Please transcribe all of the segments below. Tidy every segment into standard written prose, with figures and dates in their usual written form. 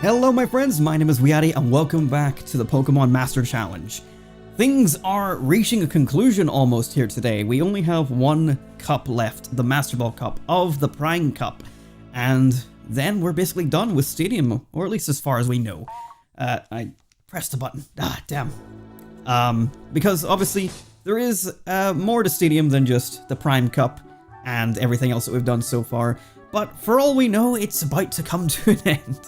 Hello my friends, my name is WeeAddy and welcome back to the Pokémon Master Challenge. Things are reaching a conclusion almost here today. We only have one cup left, the Master Ball Cup of the Prime Cup. And then we're basically done with Stadium, or at least as far as we know. I pressed the button. Damn. Because obviously there is more to Stadium than just the Prime Cup and everything else that we've done so far. But for all we know, it's about to come to an end.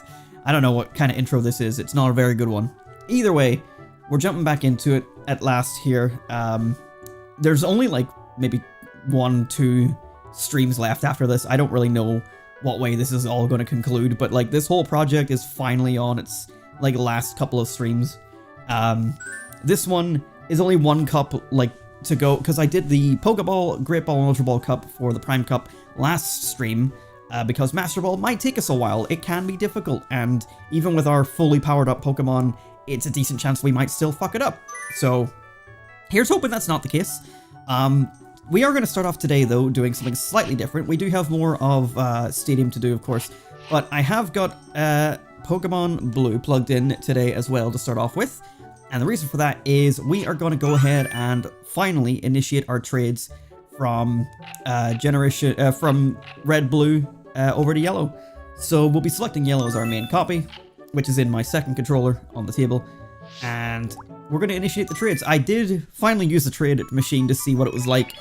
I don't know what kind of intro this is. It's not a very good one. Either way, we're jumping back into it at last here. There's only like maybe 1-2 streams left after this. I don't really know what way this is all going to conclude, but like this whole project is finally on its like last couple of streams. This one is only one cup like to go because I did the Pokeball, Great Ball, and Ultra Ball Cup for the Prime Cup last stream. Because Master Ball might take us a while, it can be difficult, and even with our fully powered up Pokemon, it's a decent chance we might still fuck it up. So, here's hoping that's not the case. We are going to start off today, though, doing something slightly different. We do have more of Stadium to do, of course, but I have got Pokemon Blue plugged in today as well to start off with, and the reason for that is we are going to go ahead and finally initiate our trades from from Red, Blue, over to Yellow. So we'll be selecting Yellow as our main copy, which is in my second controller on the table, and we're going to initiate the trades. I did finally use the trade machine to see what it was like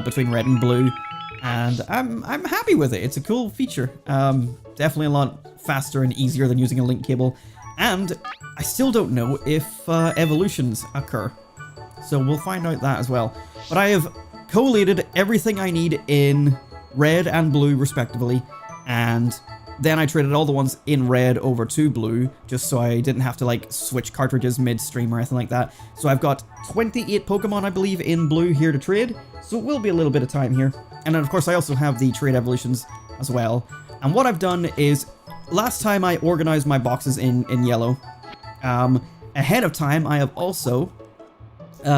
between Red and Blue, and I'm happy with it. It's a cool feature. Definitely a lot faster and easier than using a link cable, and I still don't know if evolutions occur, so we'll find out that as well. But I have collated everything I need in Red and Blue respectively, and then I traded all the ones in Red over to Blue just so I didn't have to like switch cartridges mid-stream or anything like that. So I've got 28 Pokemon I believe in Blue here to trade, so it will be a little bit of time here. And then of course I also have the trade evolutions as well. And what I've done is, last time I organized my boxes in Yellow. Ahead of time I have also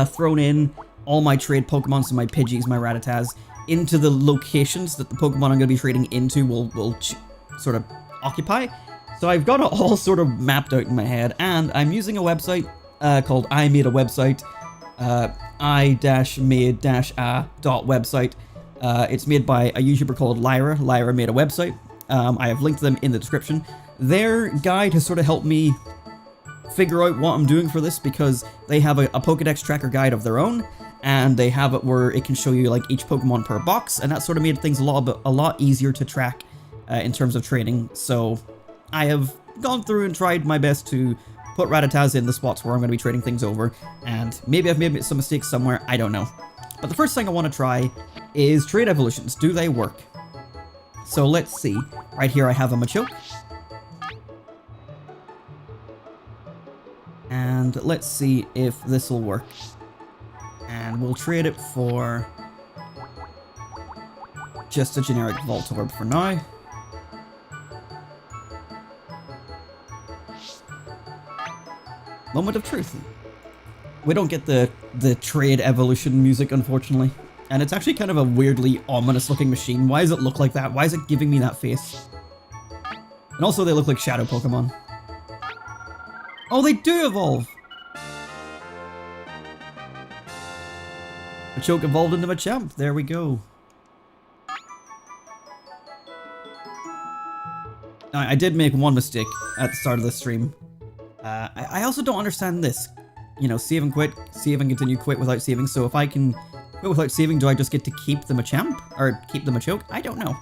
thrown in all my trade Pokemon, so my Pidgeys, my Rattatas, into the locations that the Pokemon I'm going to be trading into will sort of occupy. So I've got it all sort of mapped out in my head, and I'm using a website called I Made a Website, I-made-a.website. It's made by a YouTuber called Lyra. Lyra made a website. I have linked them in the description. Their guide has sort of helped me figure out what I'm doing for this, because they have a Pokédex tracker guide of their own, and they have it where it can show you like each Pokemon per box, and that sort of made things a lot easier to track in terms of trading. So I have gone through and tried my best to put Rattatas in the spots where I'm going to be trading things over, and maybe I've made some mistakes somewhere, I don't know. But the first thing I want to try is trade evolutions. Do they work? So let's see. Right here I have a Machoke. And let's see if this will work. And we'll trade it for just a generic Voltorb for now. Moment of truth. We don't get the trade evolution music, unfortunately. And it's actually kind of a weirdly ominous looking machine. Why does it look like that? Why is it giving me that face? And also they look like shadow Pokemon. Oh, they do evolve! Machoke evolved into Machamp. There we go. I did make one mistake at the start of the stream. I also don't understand this. You know, save and quit, save and continue, quit without saving. So if I can quit without saving, do I just get to keep the Machamp? Or keep the Machoke? I don't know.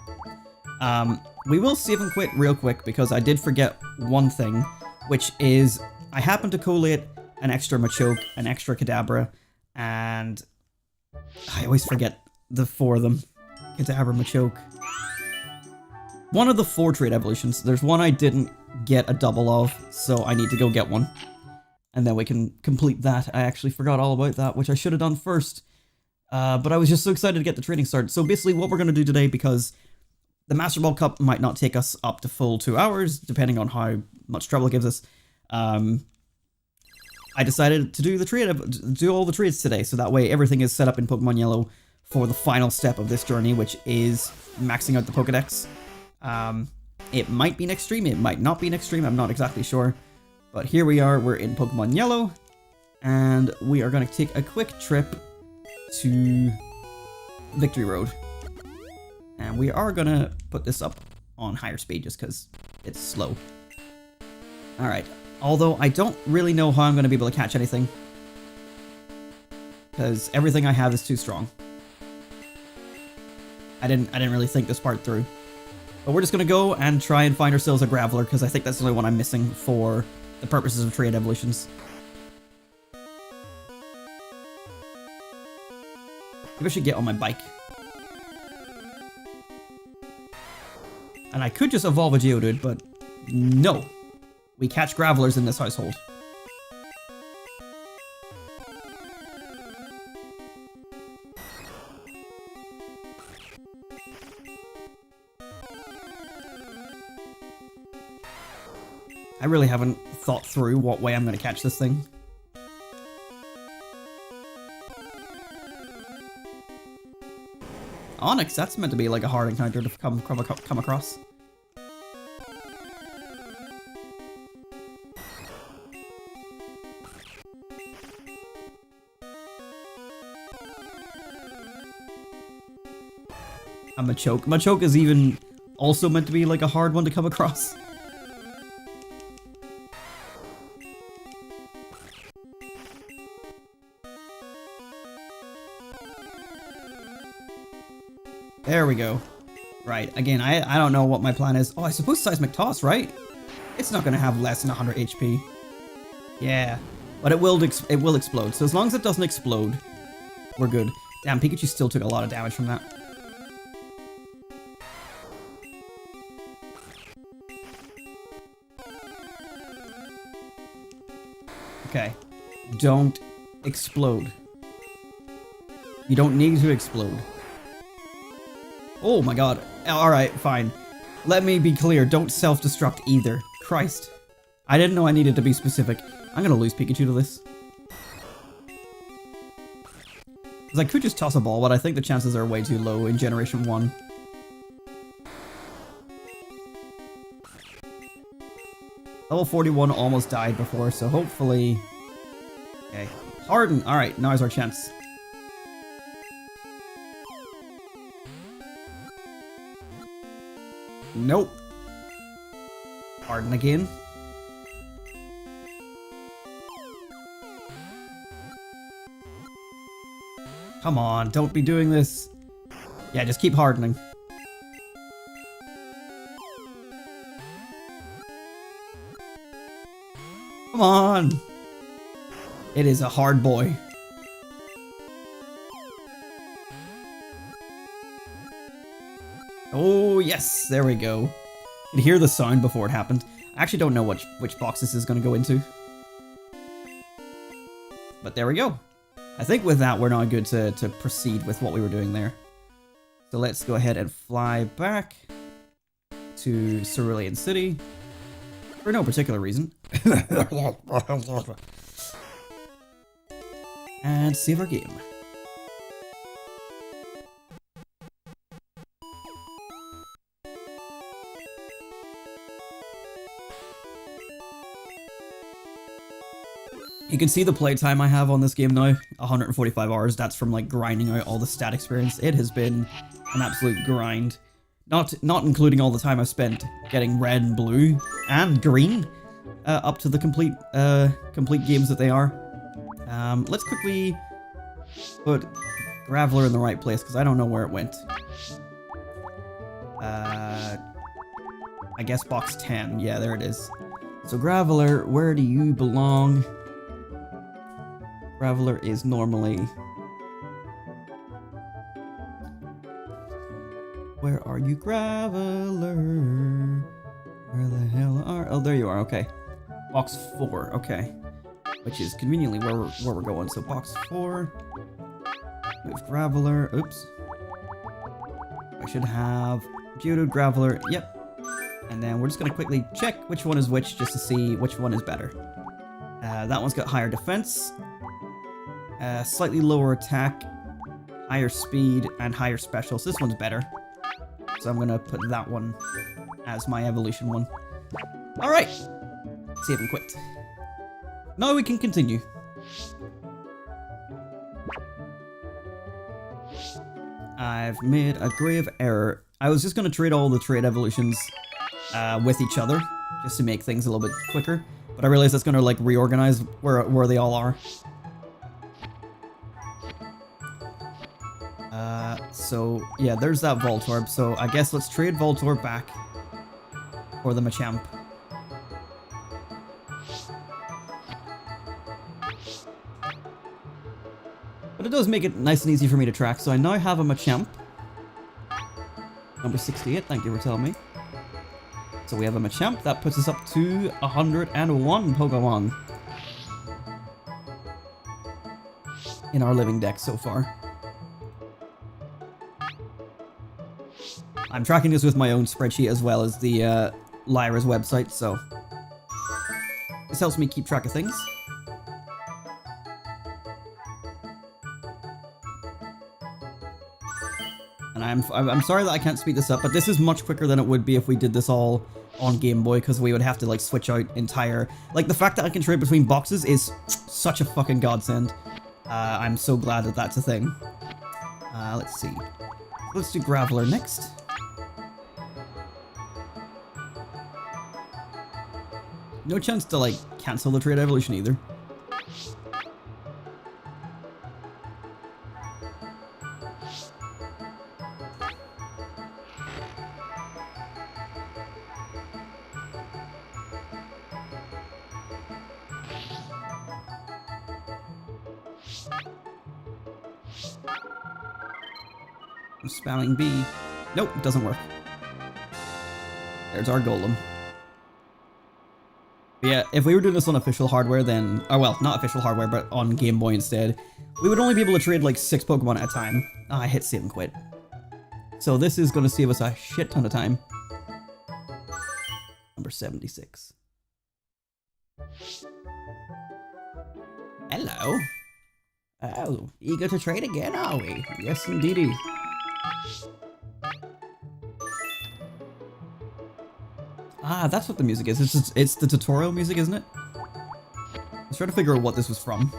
We will save and quit real quick because I did forget one thing, which is I happened to collate an extra Machoke, an extra Kadabra, and I always forget the 4 of them. Kadabra, Machoke. One of the 4 trade evolutions. There's one I didn't get a double of, so I need to go get one. And then we can complete that. I actually forgot all about that, which I should have done first. But I was just so excited to get the trading started. So basically what we're going to do today, because the Master Ball Cup might not take us up to full 2 hours, depending on how much trouble it gives us. I decided to do all the trades today, so that way everything is set up in Pokemon Yellow for the final step of this journey, which is maxing out the Pokédex. It might be next stream, it might not be next stream, I'm not exactly sure. But here we are, we're in Pokemon Yellow, and we are going to take a quick trip to Victory Road. And we are going to put this up on higher speed just because it's slow. Alright, although I don't really know how I'm going to be able to catch anything, because everything I have is too strong. I didn't really think this part through. But we're just going to go and try and find ourselves a Graveler, because I think that's the only one I'm missing for the purposes of trade evolutions. Maybe I should get on my bike. And I could just evolve a Geodude, but no. We catch Gravelers in this household. I really haven't thought through what way I'm going to catch this thing. Onyx, that's meant to be like a hard encounter to come across. A Machoke. Machoke is even also meant to be like a hard one to come across. There we go. Right, again, I don't know what my plan is. Oh, I suppose Seismic Toss, right? It's not going to have less than 100 HP. Yeah, but it will explode. So as long as it doesn't explode, we're good. Damn, Pikachu still took a lot of damage from that. Okay, don't explode. You don't need to explode. Oh my god. Alright, fine. Let me be clear, don't self-destruct either. Christ. I didn't know I needed to be specific. I'm gonna lose Pikachu to this. Because I could just toss a ball, but I think the chances are way too low in Generation 1. Level 41 almost died before, so hopefully... Okay. Harden! Alright, now is our chance. Nope. Harden again. Come on, don't be doing this. Yeah, just keep hardening. Come on. It is a hard boy. Oh, yes, there we go. You could hear the sound before it happened. I actually don't know which box this is going to go into. But there we go. I think with that, we're now good to proceed with what we were doing there. So let's go ahead and fly back to Cerulean City. For no particular reason. And save our game. You can see the playtime I have on this game now, 145 hours. That's from like grinding out all the stat experience. It has been an absolute grind. Not including all the time I've spent getting red and blue and green up to the complete games that they are. Let's quickly put Graveler in the right place because I don't know where it went. I guess box 10. Yeah, there it is. So Graveler, where do you belong? Graveler is normally... Where are you, Graveler? Where the hell are... Oh, there you are, okay. Box 4, okay. Which is conveniently where we're going. So box 4. Move Graveler. Oops. I should have Geodude, Graveler. Yep. And then we're just going to quickly check which one is which just to see which one is better. That one's got higher defense. Slightly lower attack, higher speed, and higher special. So this one's better. So I'm going to put that one as my evolution one. Alright. Save and quit. Now we can continue. I've made a grave error. I was just going to trade all the trade evolutions with each other, just to make things a little bit quicker. But I realized that's going to like reorganize where they all are. So yeah, there's that Voltorb. So I guess let's trade Voltorb back for the Machamp. But it does make it nice and easy for me to track. So I now have a Machamp. Number 68, thank you for telling me. So we have a Machamp. That puts us up to 101 Pokemon in our living deck so far. I'm tracking this with my own spreadsheet as well as the Lyra's website, so this helps me keep track of things. And I'm sorry that I can't speed this up, but this is much quicker than it would be if we did this all on Game Boy, because we would have to like switch out entire... Like the fact that I can trade between boxes is such a fucking godsend. I'm so glad that that's a thing. Let's see. Let's do Graveler next. No chance to like cancel the trade evolution either. I'm spamming B. Nope, it doesn't work. There's our Golem. But yeah, if we were doing this on official hardware, then... Oh, well, not official hardware, but on Game Boy instead, we would only be able to trade like 6 Pokemon at a time. I hit save and quit. So this is going to save us a shit ton of time. Number 76. Hello. Oh, eager to trade again, are we? Yes, indeedy. Ah, that's what the music is. It's the tutorial music, isn't it? Let's try to figure out what this was from.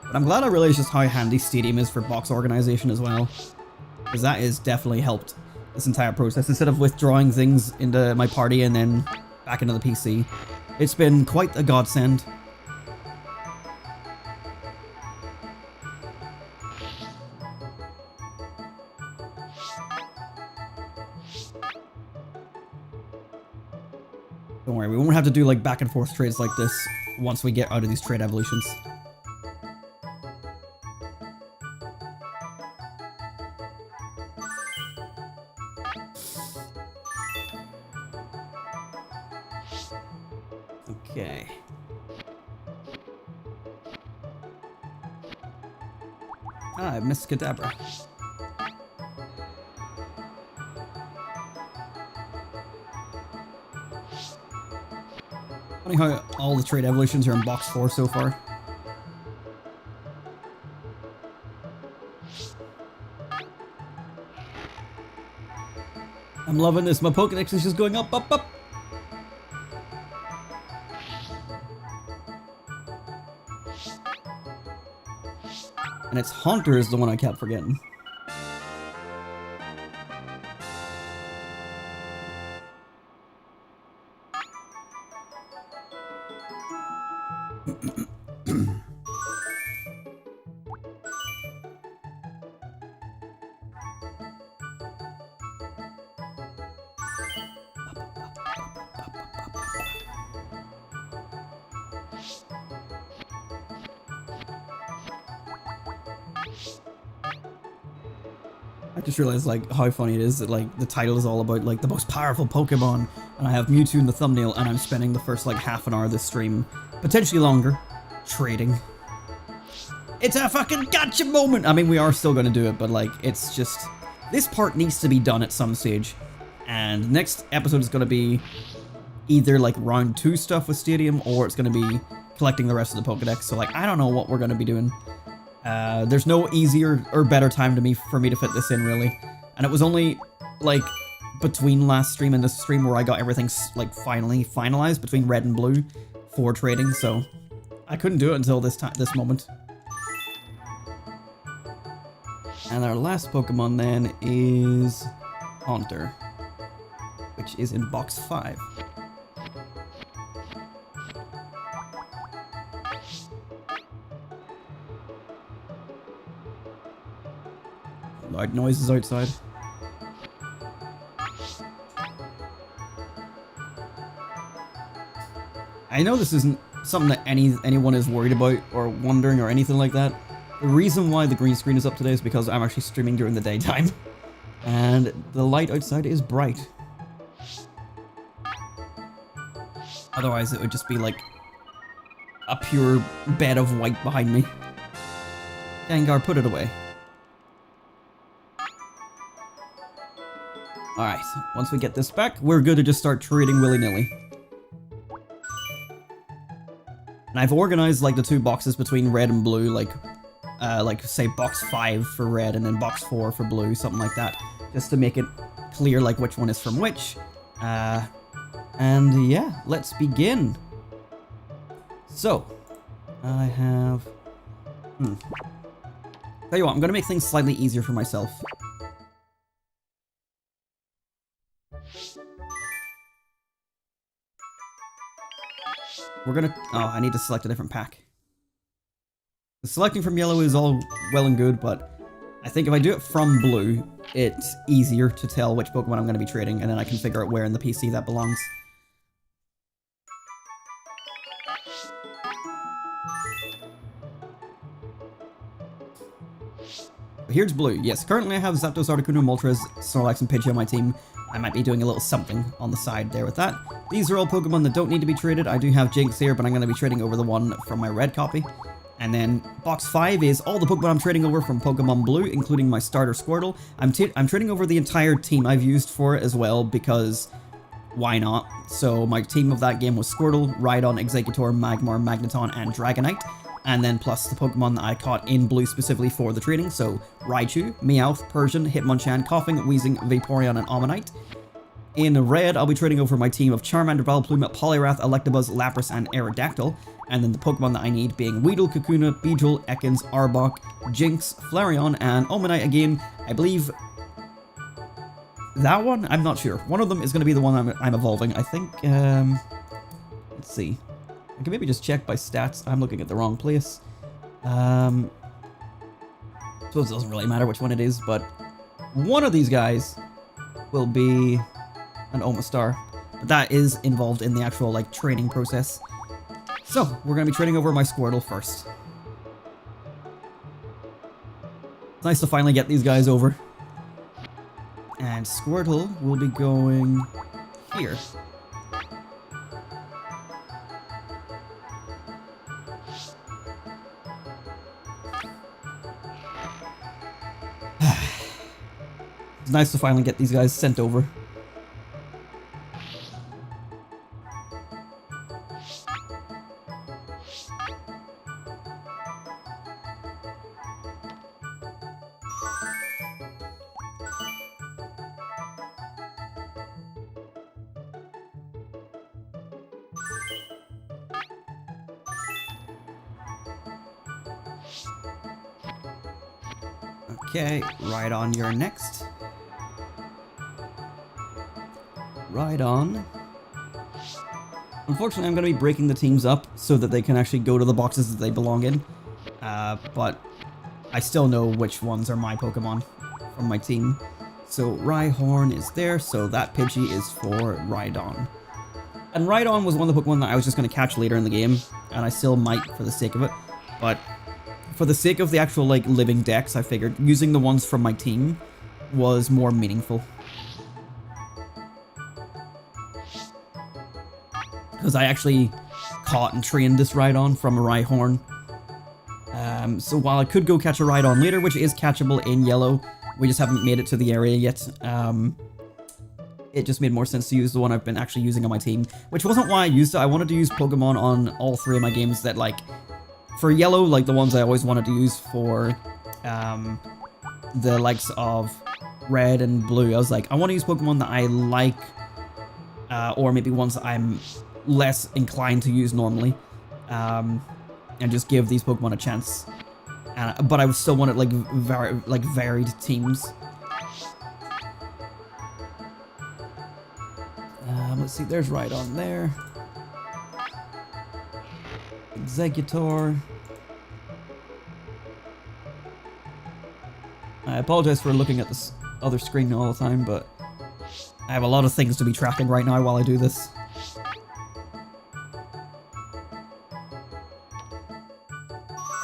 But I'm glad I realized just how handy Stadium is for box organization as well. Because that has definitely helped this entire process. Instead of withdrawing things into my party and then back into the PC. It's been quite a godsend. Don't worry, we won't have to do like back and forth trades like this once we get out of these trade evolutions. Okay. Ah, I missed Kadabra. Funny how all the trade evolutions are in box 4 so far. I'm loving this. My Pokédex is just going up, up, up. And it's Haunter is the one I kept forgetting. I just realized like how funny it is that like the title is all about like the most powerful Pokemon, and I have Mewtwo in the thumbnail, and I'm spending the first like half an hour of this stream, potentially longer, trading. It's a fucking gotcha moment! I mean, we are still gonna do it, but like, it's just... This part needs to be done at some stage, and next episode is gonna be either like round 2 stuff with Stadium, or it's gonna be collecting the rest of the Pokédex, so like, I don't know what we're gonna be doing. There's no easier or better time for me to fit this in, really. And it was only, like, between last stream and this stream where I got everything, like, finally finalized between red and blue for trading, so I couldn't do it until this moment. And our last Pokemon then is Haunter, which is in box 5. Loud noises outside. I know this isn't something that anyone is worried about or wondering or anything like that. The reason why the green screen is up today is because I'm actually streaming during the daytime. And the light outside is bright. Otherwise it would just be like a pure bed of white behind me. Gengar, put it away. Alright, once we get this back, we're good to just start trading willy-nilly. And I've organized like the 2 boxes between red and blue, like say box 5 for red and then box 4 for blue, something like that, just to make it clear like which one is from which. And yeah, let's begin. So, I have... Tell you what, I'm gonna make things slightly easier for myself. We're gonna... Oh, I need to select a different pack. The selecting from yellow is all well and good, but I think if I do it from blue, it's easier to tell which Pokemon I'm going to be trading, and then I can figure out where in the PC that belongs. Here's blue. Yes, currently I have Zapdos, Articuno, Moltres, Snorlax, and Pidgey on my team. I might be doing a little something on the side there with that. These are all Pokemon that don't need to be traded. I do have Jinx here, but I'm going to be trading over the one from my red copy. And then box 5 is all the Pokemon I'm trading over from Pokemon Blue, including my starter Squirtle. I'm trading over the entire team I've used for it as well, because why not? So my team of that game was Squirtle, Rhydon, Exeggutor, Magmar, Magneton, and Dragonite. And then plus the Pokemon that I caught in Blue specifically for the trading, so Raichu, Meowth, Persian, Hitmonchan, Coughing, Wheezing, Vaporeon, and Omanyte. In red, I'll be trading over my team of Charmander, Vileplume, Poliwrath, Electabuzz, Lapras, and Aerodactyl. And then the Pokemon that I need being Weedle, Kakuna, Beedrill, Ekans, Arbok, Jinx, Flareon, and Omanyte again. I believe that one? I'm not sure. One of them is going to be the one I'm evolving. I think, let's see. I can maybe just check by stats. I'm looking at the wrong place. Suppose it doesn't really matter which one it is, but one of these guys will be an Omastar. But that is involved in the actual, like, training process. So, we're going to be trading over my Squirtle first. It's nice to finally get these guys over. And Squirtle will be going here. It's nice to finally get these guys sent over. Okay, Rhydon, you're next. Rhydon. Unfortunately, I'm going to be breaking the teams up so that they can actually go to the boxes that they belong in. But I still know which ones are my Pokemon from my team. So Rhyhorn is there, so that Pidgey is for Rhydon. And Rhydon was one of the Pokemon that I was just going to catch later in the game, and I still might for the sake of it. But for the sake of the actual, like, living decks, I figured using the ones from my team was more meaningful. Because I actually caught and trained this Rhydon from a Rhyhorn. So while I could go catch a Rhydon later, which is catchable in yellow, we just haven't made it to the area yet. It just made more sense to use the one I've been actually using on my team, which wasn't why I used it. I wanted to use Pokemon on all 3 of my games that, like, For yellow, like the ones I always wanted to use for the likes of red and blue, I was like, I want to use Pokemon that I like, or maybe ones that I'm less inclined to use normally, and just give these Pokemon a chance. But I still wanted like varied teams. Let's see, there's Rhydon there. Executor. I apologize for looking at this other screen all the time, but I have a lot of things to be tracking right now while I do this.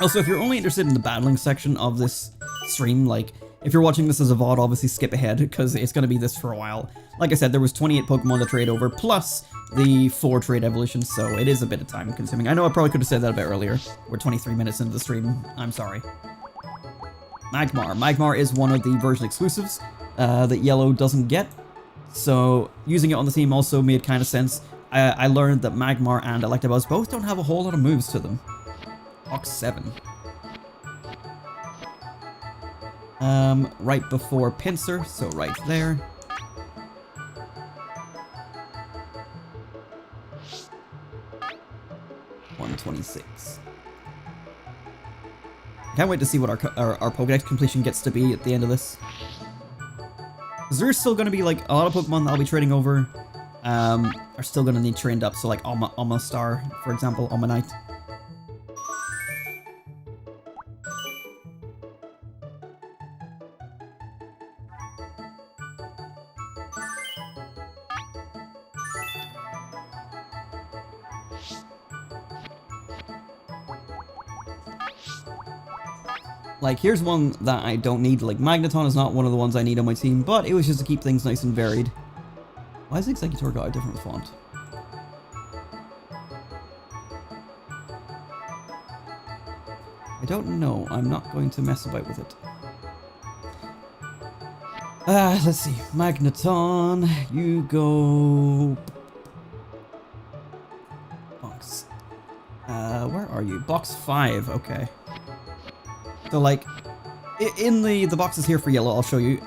Also, if you're only interested in the battling section of this stream, like, if you're watching this as a VOD, obviously skip ahead, because it's going to be this for a while. Like I said, there was 28 Pokemon to trade over, plus the 4 trade evolutions, so it is a bit of time consuming. I know I probably could have said that a bit earlier. We're 23 minutes into the stream. I'm sorry. Magmar. Magmar is one of the version exclusives that Yellow doesn't get, so using it on the team also made kind of sense. I learned that Magmar and Electabuzz both don't have a whole lot of moves to them. Box 7. Right before Pinsir, so right there. $126. Can't wait to see what our Pokédex completion gets to be at the end of this. Because there's still going to be like a lot of Pokemon that I'll be trading over are still going to need trained up. So like Almastar, for example, Almanite. Like, here's one that I don't need. Like, Magneton is not one of the ones I need on my team, but it was just to keep things nice and varied. Why has Executor got a different font? I don't know. I'm not going to mess about with it. Let's see. Magneton, you go... Box. Where are you? Box 5, okay. So like, in the boxes here for yellow, I'll show you,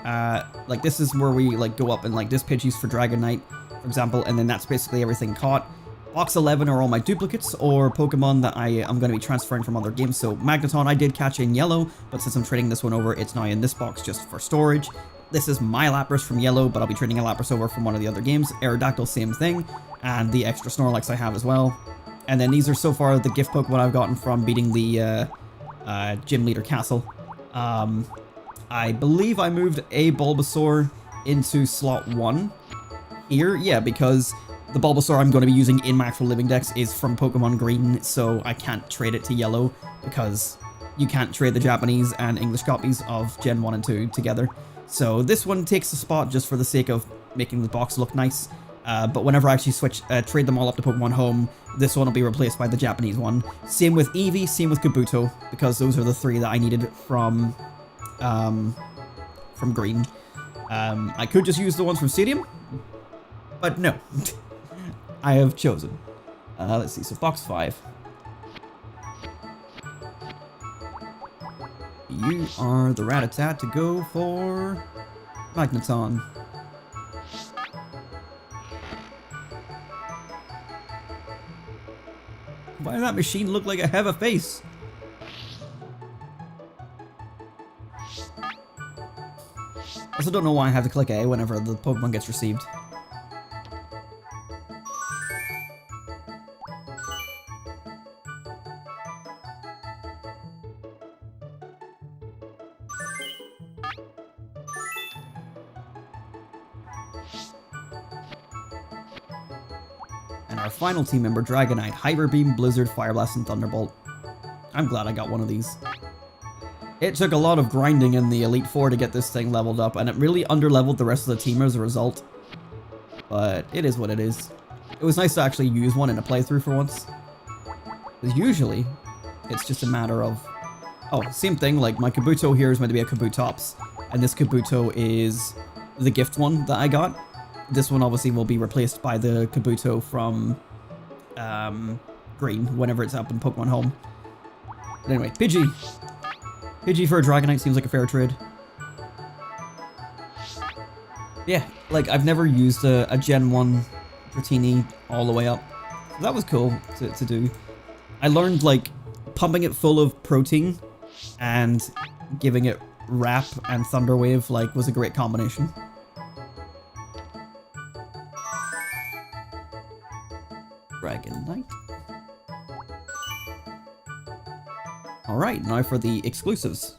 like this is where we like go up and like this Pidgey's for Dragonite, for example, and then that's basically everything caught. Box 11 are all my duplicates or Pokemon that I'm going to be transferring from other games. So Magneton I did catch in yellow, but since I'm trading this one over, it's now in this box just for storage. This is my Lapras from yellow, but I'll be trading a Lapras over from one of the other games. Aerodactyl, same thing, and the extra Snorlax I have as well. And then these are so far the gift Pokemon I've gotten from beating the Gym Leader Castle. I believe I moved a Bulbasaur into slot 1 here, yeah, because the Bulbasaur I'm going to be using in my actual living dex is from Pokemon Green, so I can't trade it to yellow because you can't trade the Japanese and English copies of Gen 1 and 2 together. So this one takes a spot just for the sake of making the box look nice. But whenever I actually trade them all up to Pokemon Home, this one will be replaced by the Japanese one. Same with Eevee, same with Kabuto, because those are the 3 that I needed from Green. I could just use the ones from Stadium, but no. I have chosen. Let's see, so box 5. You are the Rattata to go for Magneton. Why does that machine look like I have a face? I also don't know why I have to click A whenever the Pokemon gets received. And our final team member, Dragonite, Hyper Beam, Blizzard, Fire Blast, and Thunderbolt. I'm glad I got one of these. It took a lot of grinding in the Elite Four to get this thing leveled up, and it really underleveled the rest of the team as a result. But it is what it is. It was nice to actually use one in a playthrough for once. Because usually, it's just a matter of... Oh, same thing, like my Kabuto here is meant to be a Kabutops, and this Kabuto is the gift one that I got. This one obviously will be replaced by the Kabuto from Green whenever it's up in Pokemon Home. But anyway, Pidgey. Pidgey for a Dragonite seems like a fair trade. Yeah, like I've never used a Gen 1 Dratini all the way up. So that was cool to do. I learned like pumping it full of protein and giving it Wrap and Thunder Wave like was a great combination. Dragonite. Alright, now for the exclusives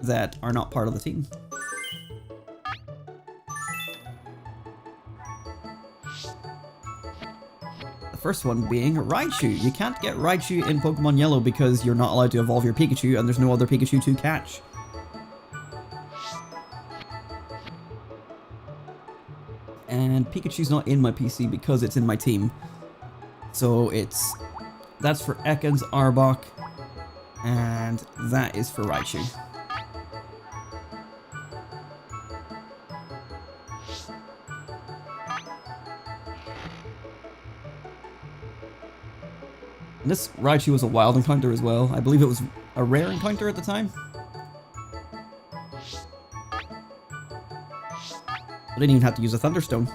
that are not part of the team. The first one being Raichu. You can't get Raichu in Pokemon Yellow because you're not allowed to evolve your Pikachu and there's no other Pikachu to catch. And Pikachu's not in my PC because it's in my team. So that's for Ekans, Arbok, and that is for Raichu. And this Raichu was a wild encounter as well. I believe it was a rare encounter at the time. I didn't even have to use a Thunderstone.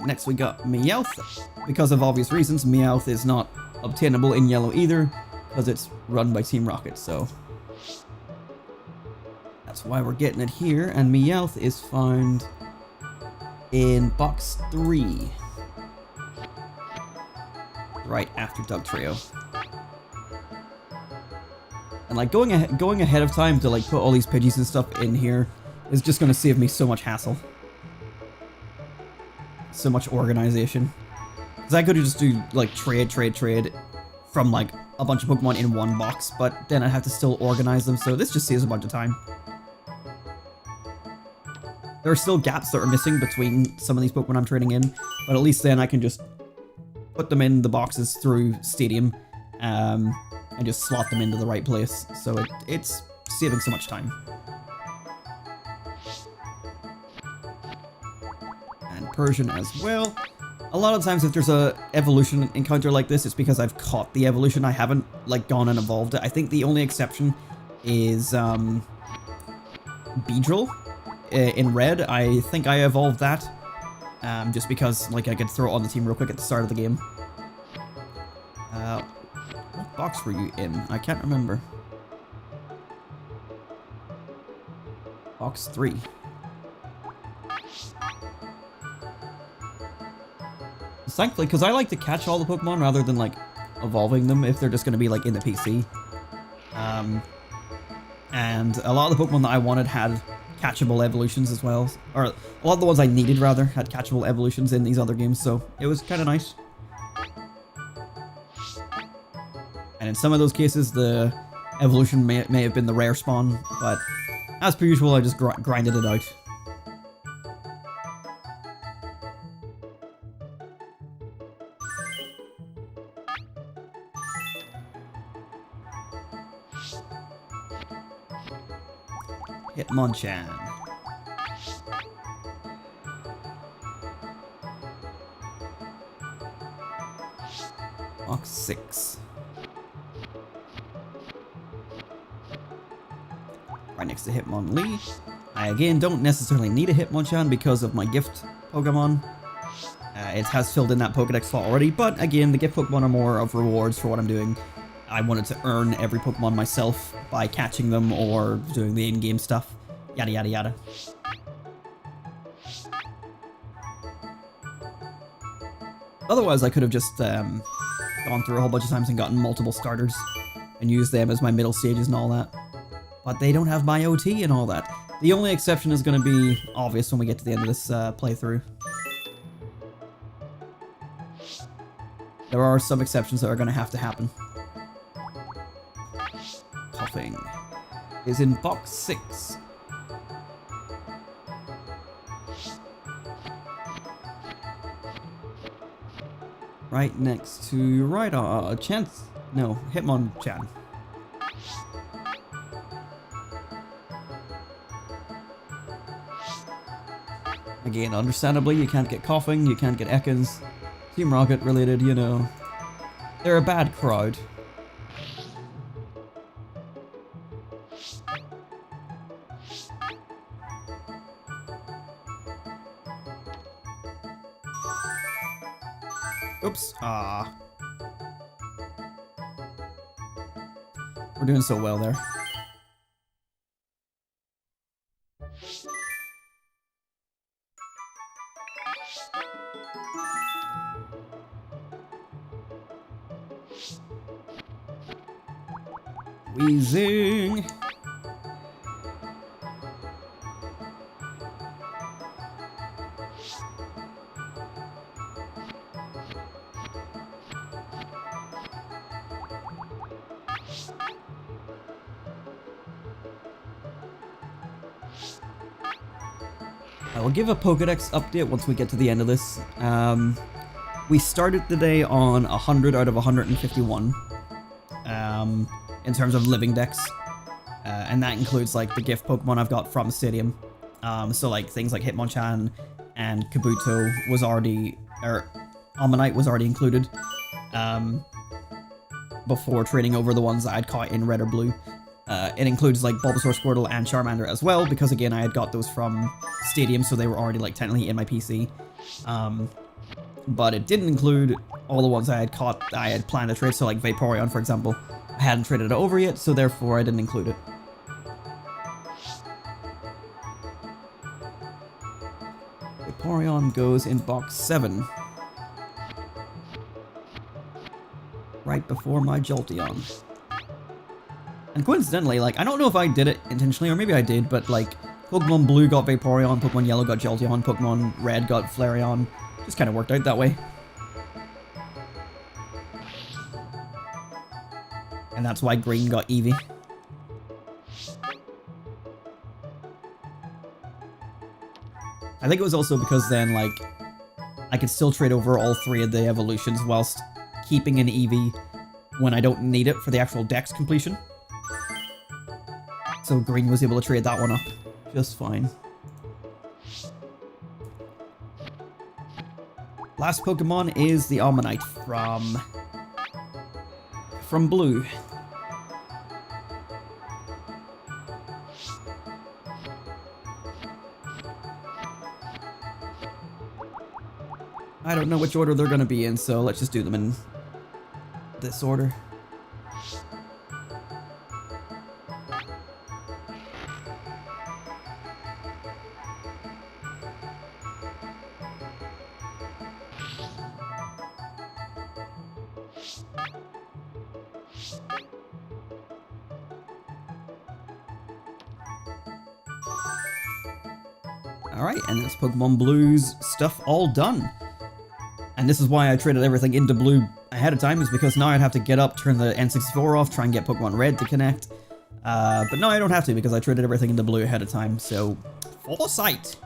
Next we got Meowth. Because of obvious reasons, Meowth is not obtainable in Yellow either, because it's run by Team Rocket, so that's why we're getting it here. And Meowth is found in box 3, right after Dugtrio. And like going ahead of time to like put all these Pidgeys and stuff in here is just going to save me so much hassle. So much organization. Because I could just do like trade from like a bunch of Pokemon in one box, but then I'd have to still organize them, so this just saves a bunch of time. There are still gaps that are missing between some of these Pokemon I'm trading in, but at least then I can just put them in the boxes through Stadium and just slot them into the right place, so it's saving so much time. And Persian as well. A lot of times if there's a evolution encounter like this, it's because I've caught the evolution. I haven't like gone and evolved it. I think the only exception is Beedrill in red. I think I evolved that just because like I could throw it on the team real quick at the start of the game. What box were you in? I can't remember. Box 3. Thankfully, because I like to catch all the Pokemon rather than like evolving them if they're just going to be like in the PC. And a lot of the Pokemon that I wanted had catchable evolutions as well, or a lot of the ones I needed rather had catchable evolutions in these other games, so it was kind of nice. And in some of those cases, the evolution may have been the rare spawn, but as per usual, I just grinded it out. Hitmonchan. Box 6. Right next to Hitmonlee. I again don't necessarily need a Hitmonchan because of my gift Pokemon. It has filled in that Pokédex slot already, but again, the gift Pokemon are more of rewards for what I'm doing. I wanted to earn every Pokemon myself by catching them or doing the in-game stuff. Yada yada yada. Otherwise, I could have just gone through a whole bunch of times and gotten multiple starters and used them as my middle stages and all that. But they don't have my OT and all that. The only exception is going to be obvious when we get to the end of this playthrough. There are some exceptions that are going to have to happen. Coughing is in box 6. Right next to Chance. No, Hitmonchan. Again, understandably, you can't get Coughing, you can't get Ekans. Team Rocket related, you know. They're a bad crowd. Oops. Ah. We're doing so well there. Wheezing. I will give a Pokédex update once we get to the end of this. We started the day on 100 out of 151 in terms of living dex, and that includes like the gift Pokemon I've got from Stadium. So like things like Hitmonchan and Kabuto was already, or Ammonite was already included before trading over the ones that I'd caught in red or blue. It includes like Bulbasaur, Squirtle, and Charmander as well, because again I had got those from Stadium, so they were already like technically in my PC. But it didn't include all the ones I had caught that I had planned to trade, so like Vaporeon for example. I hadn't traded it over yet, so therefore I didn't include it. Vaporeon goes in box 7. Right before my Jolteon. And coincidentally, like, I don't know if I did it intentionally, or maybe I did, but like, Pokemon Blue got Vaporeon, Pokemon Yellow got Jolteon, Pokemon Red got Flareon. Just kind of worked out that way. And that's why Green got Eevee. I think it was also because then, like, I could still trade over all 3 of the evolutions whilst keeping an Eevee when I don't need it for the actual dex completion. So Green was able to trade that one up just fine. Last Pokemon is the Ammonite from Blue. I don't know which order they're going to be in, so let's just do them in this order. Alright, and that's Pokemon Blue's stuff all done. And this is why I traded everything into Blue ahead of time, is because now I'd have to get up, turn the N64 off, try and get Pokemon Red to connect. But no, I don't have to, because I traded everything into Blue ahead of time, so foresight!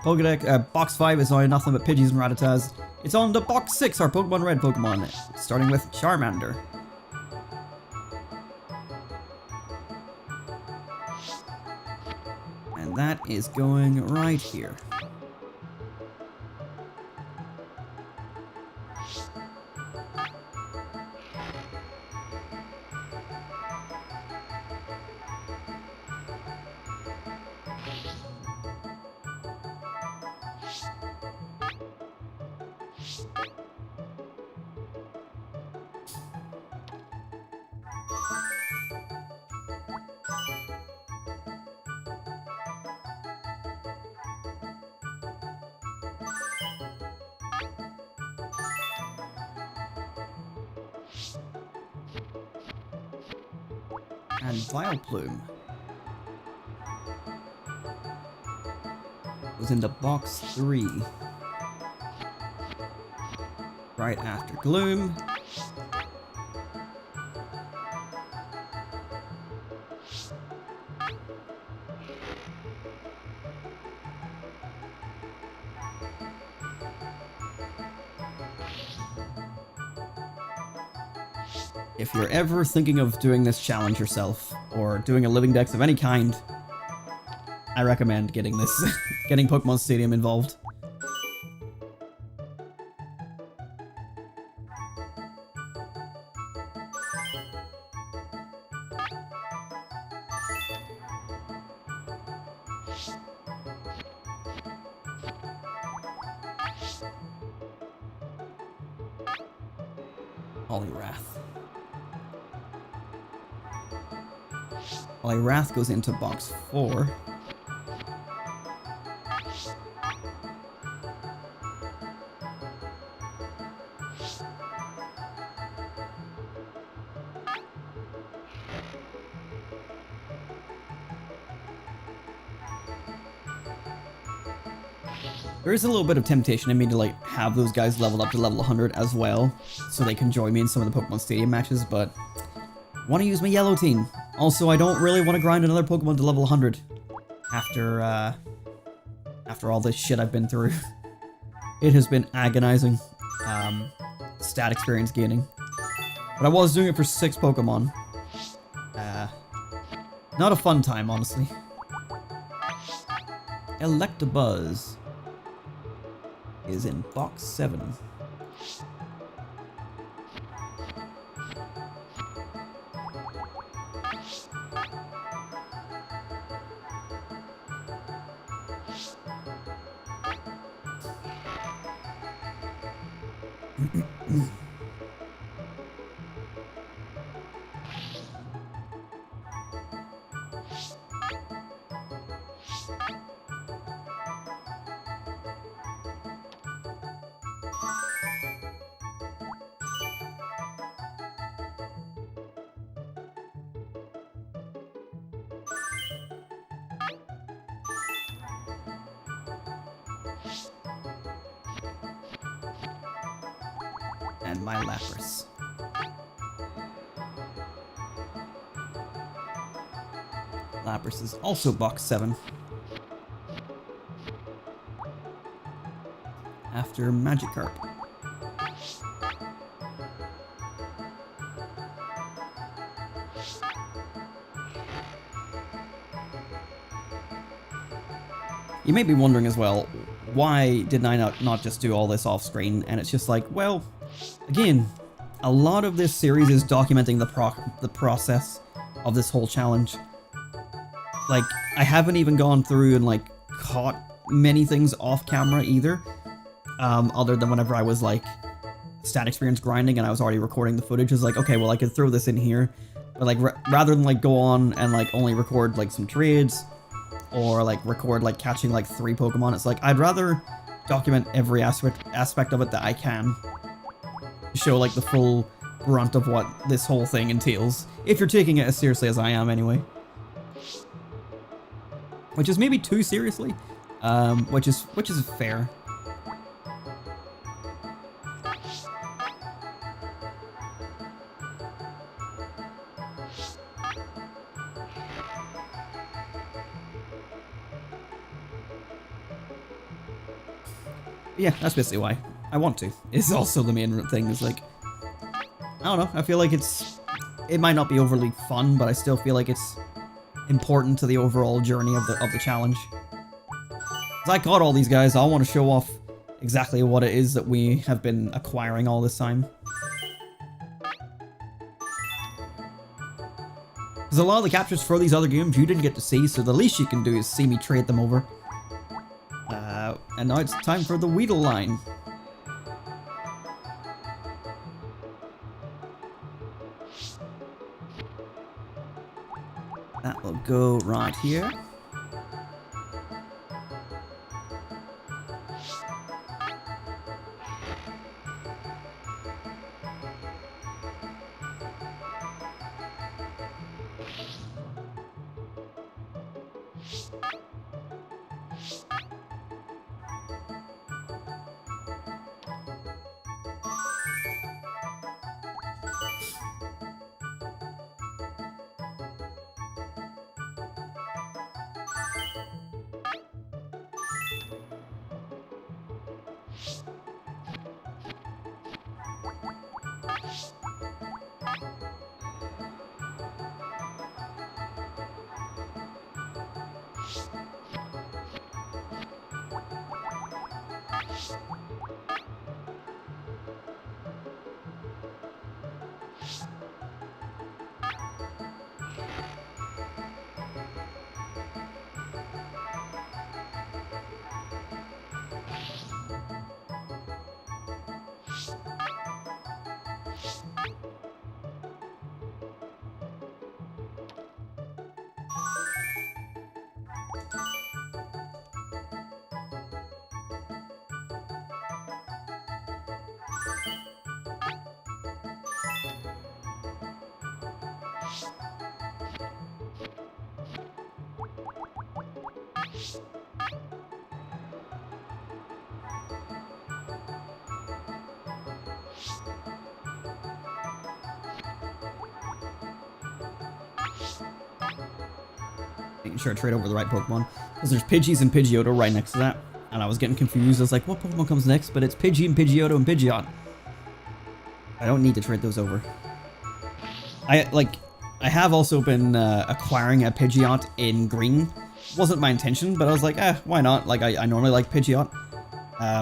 Pokédex, box 5 is now nothing but Pidgeys and Rattatas. It's on to box 6, our Pokemon Red Pokemon, starting with Charmander. And that is going right here. And Vileplume goes into box 3. Right after Gloom. if you're ever thinking of doing this challenge yourself, or doing a living dex of any kind, I recommend getting this, getting Pokemon Stadium involved. Wrath goes into box 4. There is a little bit of temptation in me to like have those guys leveled up to level 100 as well, so they can join me in some of the Pokemon Stadium matches, but I want to use my yellow team. Also, I don't really want to grind another Pokemon to level 100 after all this shit I've been through. It has been agonizing, stat experience gaining. But I was doing it for 6 Pokemon. Not a fun time, honestly. Electabuzz is in box 7. And my Lapras. Lapras is also box 7. After Magikarp. You may be wondering as well, why didn't I not just do all this off screen? And it's just like, well, again, a lot of this series is documenting the process of this whole challenge. Like, I haven't even gone through and like caught many things off camera either, other than whenever I was like stat experience grinding and I was already recording the footage. It's like, okay, well I could throw this in here, but like rather than like go on and like only record like some trades or like record like catching like 3 Pokemon, it's like I'd rather document every aspect of it that I can to show like the full brunt of what this whole thing entails, if you're taking it as seriously as I am anyway. Which is maybe too seriously, which is fair. Yeah, that's basically why I want to. It's also the main thing. Is like, I don't know. I feel like it might not be overly fun, but I still feel like it's important to the overall journey of the challenge. As I caught all these guys, I want to show off exactly what it is that we have been acquiring all this time. Because a lot of the captures for these other games you didn't get to see, so the least you can do is see me trade them over. And now it's time for the Weedle line. That will go right here. Making sure I trade over the right Pokemon. Because there's Pidgeys and Pidgeotto right next to that. And I was getting confused. I was like, what Pokemon comes next? But it's Pidgey and Pidgeotto and Pidgeot. I don't need to trade those over. I have also been acquiring a Pidgeot in green. Wasn't my intention, but I was like, why not? Like, I normally like Pidgeot.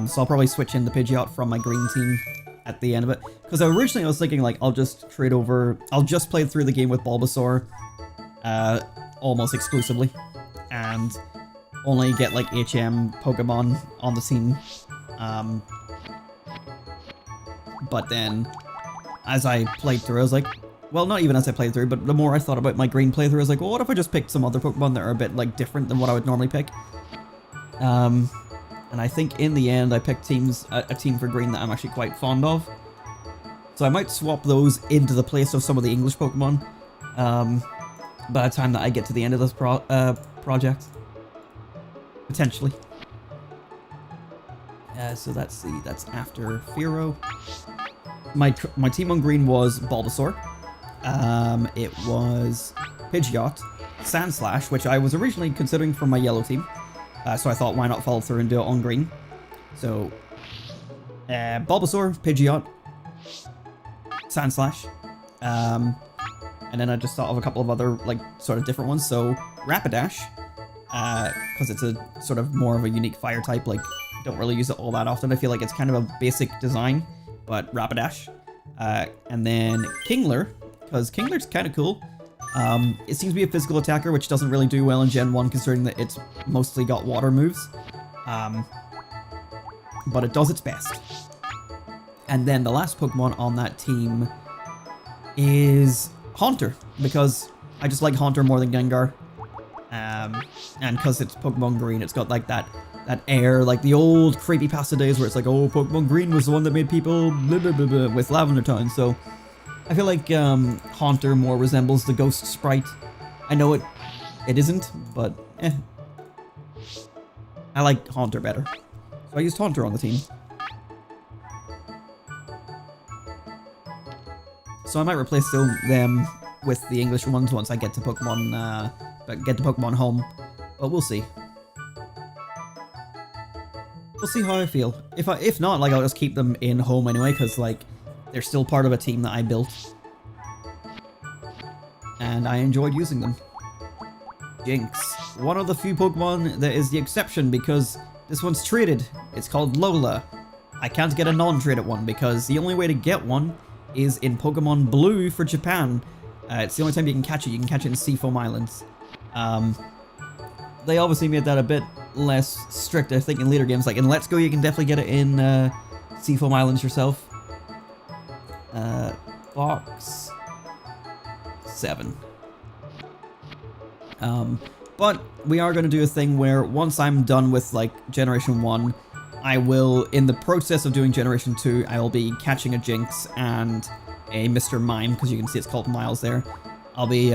So I'll probably switch in the Pidgeot from my green team at the end of it. Because originally I was thinking, like, I'll just trade over... I'll just play through the game with Bulbasaur almost exclusively. And only get, like, HM Pokemon on the team. But then, as I played through, I was like... Well, not even as I played through, but the more I thought about my green playthrough, I was like, well, what if I just picked some other Pokemon that are a bit, like, different than what I would normally pick? And I think in the end, I picked a team for green that I'm actually quite fond of. So I might swap those into the place of some of the English Pokemon by the time that I get to the end of this project. Potentially. So that's after Fearow. My team on green was Bulbasaur. It was Pidgeot, Sandslash, which I was originally considering for my yellow team. So I thought, why not follow through and do it on green? So, Bulbasaur, Pidgeot, Sandslash. And then I just thought of a couple of other, like, sort of different ones. So, Rapidash, because it's a sort of more of a unique fire type. Like, don't really use it all that often. I feel like it's kind of a basic design, but Rapidash. And then Kingler, because Kingler's kind of cool. It seems to be a physical attacker, which doesn't really do well in Gen 1, considering that it's mostly got water moves. But it does its best. And then the last Pokemon on that team is Haunter, because I just like Haunter more than Gengar. And because it's Pokemon Green, it's got like that air, like the old creepypasta days where it's like, oh, Pokemon Green was the one that made people blah, blah, blah, blah, with Lavender Town. So I feel like Haunter more resembles the ghost sprite. I know it isn't, but I like Haunter better. So I used Haunter on the team. So I might replace them with the English ones once I get to Pokemon Home, but we'll see. We'll see how I feel. If not, like, I'll just keep them in Home anyway, because, like, they're still part of a team that I built. And I enjoyed using them. Jinx. One of the few Pokemon that is the exception, because this one's traded. It's called Lola. I can't get a non-traded one, because the only way to get one is in Pokemon Blue for Japan. It's the only time you can catch it. You can catch it in Seafoam Islands. They obviously made that a bit less strict, I think, in later games. Like in Let's Go, you can definitely get it in Seafoam Islands yourself. Box 7. But we are going to do a thing where once I'm done with, like, Generation 1, I will, in the process of doing Generation 2, I will be catching a Jinx and a Mr. Mime, because you can see it's called Miles there. I'll be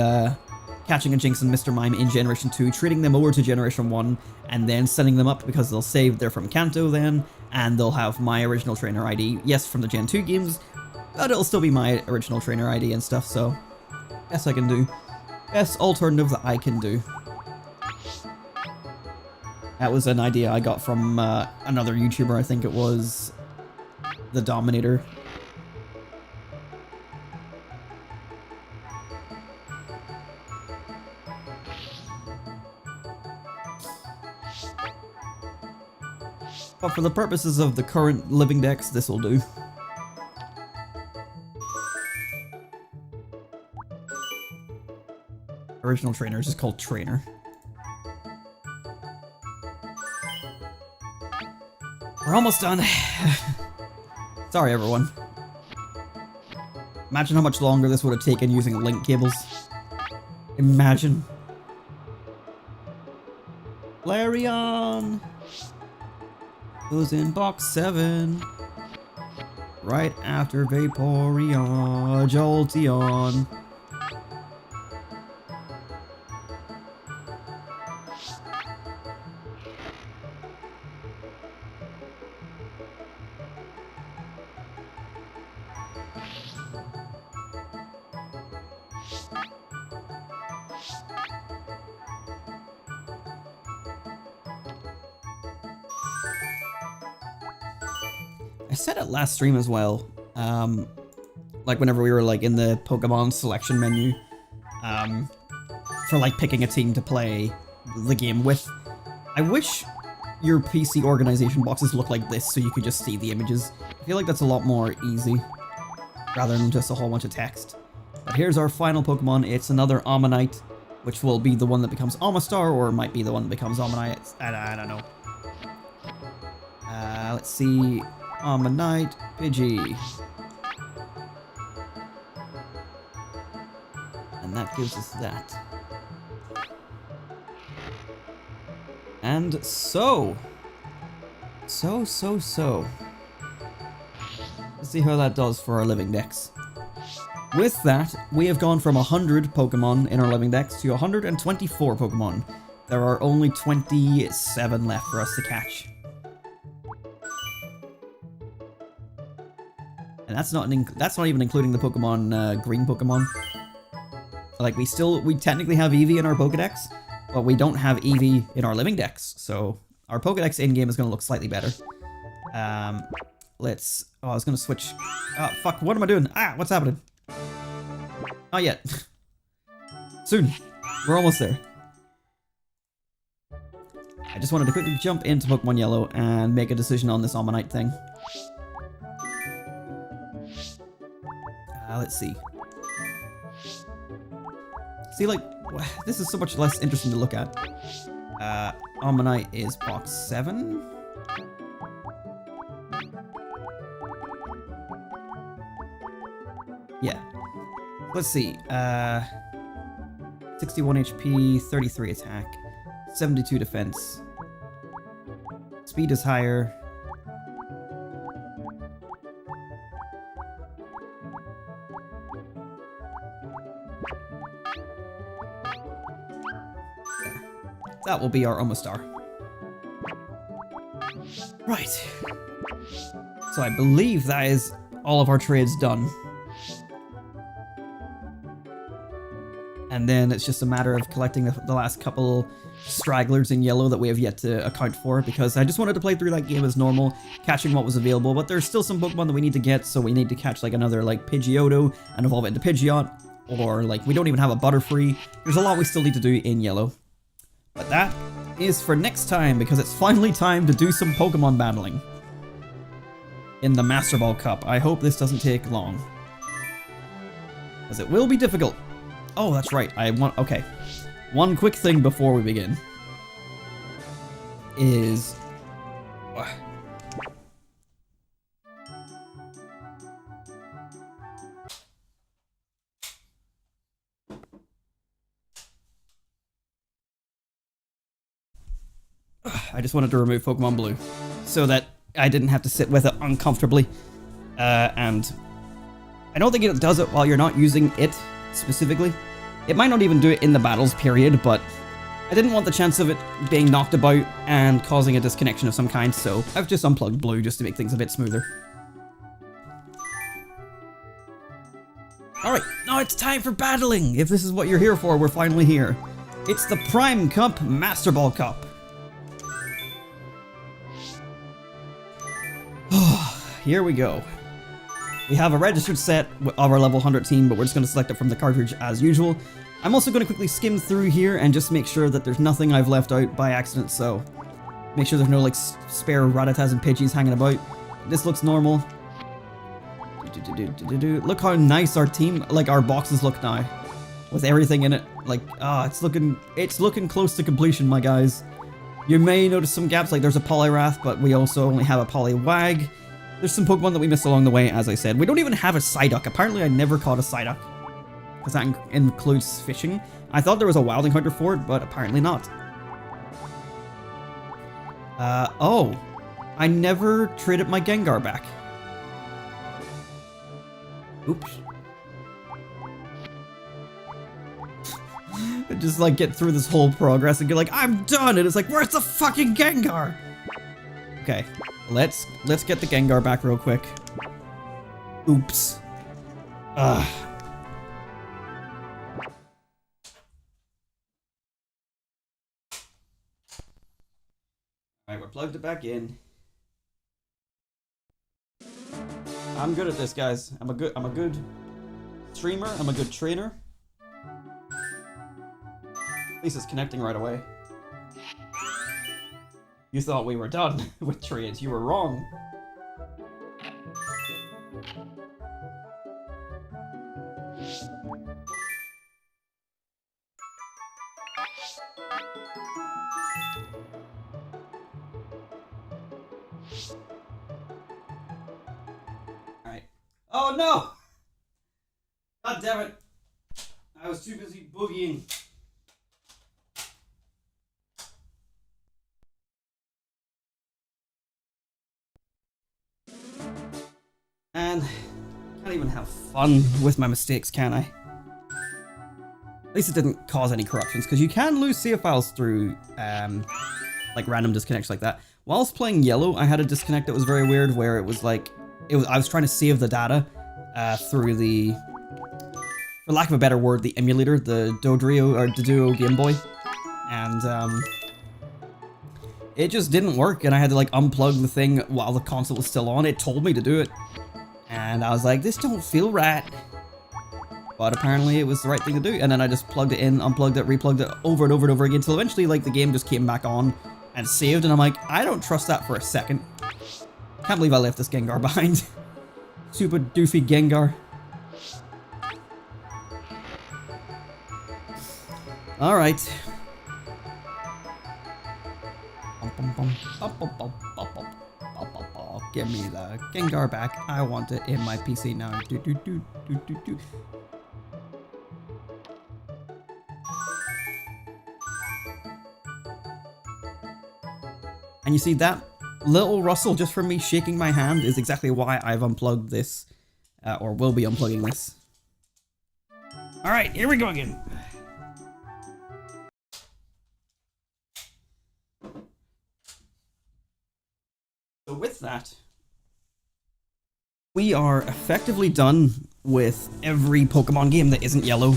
catching a Jinx and Mr. Mime in Generation 2, treating them over to Generation 1, and then sending them up because they'll save, they're from Kanto then, and they'll have my original trainer ID. Yes, from the Gen 2 games, but it'll still be my original trainer ID and stuff, so best I can do. Best alternative that I can do. That was an idea I got from another YouTuber, I think it was The Dominator. But for the purposes of the current living decks, this will do. Original trainer is just called Trainer. We're almost done. Sorry, everyone. Imagine how much longer this would have taken using link cables. Imagine. Flareon! Who's in box 7? Right after Vaporeon, Jolteon. I said it last stream as well, like whenever we were like in the Pokemon selection menu, for like picking a team to play the game with. I wish your PC organization boxes look like this so you could just see the images. I feel like that's a lot more easy, rather than just a whole bunch of text. But here's our final Pokemon. It's another Ammonite, which will be the one that becomes Amistar, or might be the one that becomes Ammonite. I don't know. Let's see. Ammonite, Pidgey. And that gives us that. And so. Let's see how that does for our living dex. With that, we have gone from 100 Pokemon in our living dex to 124 Pokemon. There are only 27 left for us to catch. And that's not even including the Pokemon, green Pokemon. Like, we technically have Eevee in our Pokédex, but we don't have Eevee in our living dex, so our Pokédex in-game is going to look slightly better. I was going to switch. Oh, fuck, what am I doing? Ah, what's happening? Not yet. Soon. We're almost there. I just wanted to quickly jump into Pokemon Yellow and make a decision on this Ammonite thing. Let's see. See, like, this is so much less interesting to look at. Ammonite is box 7. Yeah. Let's see. 61 HP, 33 attack, 72 defense. Speed is higher. That will be our Omastar. Right. So I believe that is all of our trades done. And then it's just a matter of collecting the last couple stragglers in yellow that we have yet to account for, because I just wanted to play through that game as normal, catching what was available, but there's still some Pokemon that we need to get, so we need to catch like another like Pidgeotto and evolve it into Pidgeot, or like we don't even have a Butterfree. There's a lot we still need to do in yellow. But that is for next time, because it's finally time to do some Pokemon battling in the Master Ball Cup. I hope this doesn't take long, because it will be difficult. Oh, that's right. Okay. One quick thing before we begin is... I just wanted to remove Pokemon Blue so that I didn't have to sit with it uncomfortably. And I don't think it does it while you're not using it specifically. It might not even do it in the battles period, but I didn't want the chance of it being knocked about and causing a disconnection of some kind, so I've just unplugged Blue just to make things a bit smoother. Alright, now it's time for battling! If this is what you're here for, we're finally here. It's the Prime Cup Master Ball Cup. Here we go. We have a registered set of our level 100 team, but we're just going to select it from the cartridge as usual. I'm also going to quickly skim through here and just make sure that there's nothing I've left out by accident, so make sure there's no like spare Rattatas and Pidgeys hanging about. This looks normal. Look how nice our team, like our boxes look now, with everything in it. Like, it's looking close to completion, my guys. You may notice some gaps, like there's a Poliwrath, but we also only have a Poliwag. There's some Pokemon that we missed along the way, as I said. We don't even have a Psyduck. Apparently, I never caught a Psyduck, because that includes fishing. I thought there was a wild encounter for it, but apparently not. Oh. I never traded my Gengar back. Oops. Just like get through this whole progress and get like, I'm done! And it's like, where's the fucking Gengar? Okay. Let's get the Gengar back real quick. Oops. Ugh. Alright, we're plugged it back in. I'm good at this, guys. I'm a good streamer. I'm a good trainer. At least it's connecting right away. You thought we were done with trades. You were wrong. Alright. Oh no! God damn it. I was too busy boogieing. And can't even have fun with my mistakes, can I? At least it didn't cause any corruptions, because you can lose save files through like random disconnects like that. Whilst playing yellow, I had a disconnect that was very weird, where it was like I was trying to save the data through the, for lack of a better word, the emulator, the Duo Game Boy, and it just didn't work, and I had to like unplug the thing while the console was still on. It told me to do it. And I was like, this don't feel right. But apparently it was the right thing to do. And then I just plugged it in, unplugged it, replugged it over and over and over again. Until eventually, like, the game just came back on and saved. And I'm like, I don't trust that for a second. Can't believe I left this Gengar behind. Super doofy Gengar. Alright. Give me the Gengar back. I want it in my PC now. And you see that little rustle just from me shaking my hand is exactly why I've unplugged this, or will be unplugging this. Alright, here we go again. So with that, we are effectively done with every Pokemon game that isn't yellow.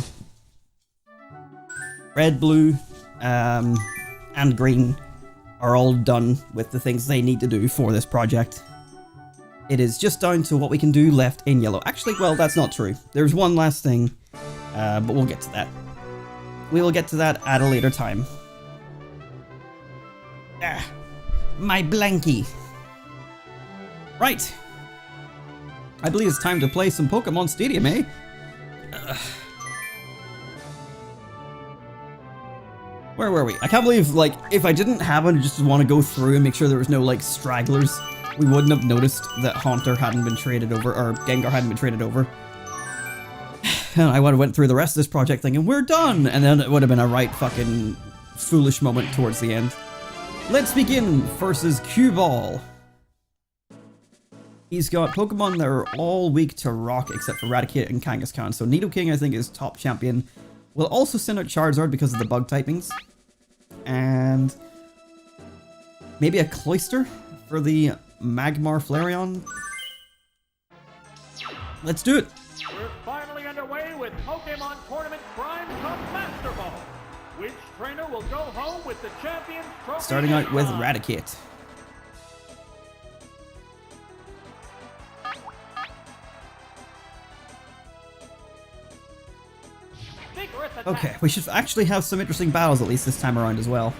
Red, blue, and green are all done with the things they need to do for this project. It is just down to what we can do left in yellow. Actually, well, that's not true. There's one last thing, but we'll get to that. We will get to that at a later time. Ah, my blankie. Right. I believe it's time to play some Pokémon Stadium, eh? Where were we? I can't believe, like, if I didn't happen to just want to go through and make sure there was no, like, stragglers, we wouldn't have noticed that Haunter hadn't been traded over, or Gengar hadn't been traded over. And I would have went through the rest of this project thinking, we're done! And then it would have been a right fucking foolish moment towards the end. Let's begin versus Cue-Ball. He's got Pokemon that are all weak to Rock except for Raticate and Kangaskhan. So Nidoking, I think, is top champion. We'll also send out Charizard because of the bug typings. And maybe a Cloyster for the Magmar Flareon. Let's do it. We're finally underway with Pokemon Tournament Prime Cup Master Ball. Which trainer will go home with the Champions Trophy? Starting out with Raticate. Okay, we should actually have some interesting battles at least this time around as well.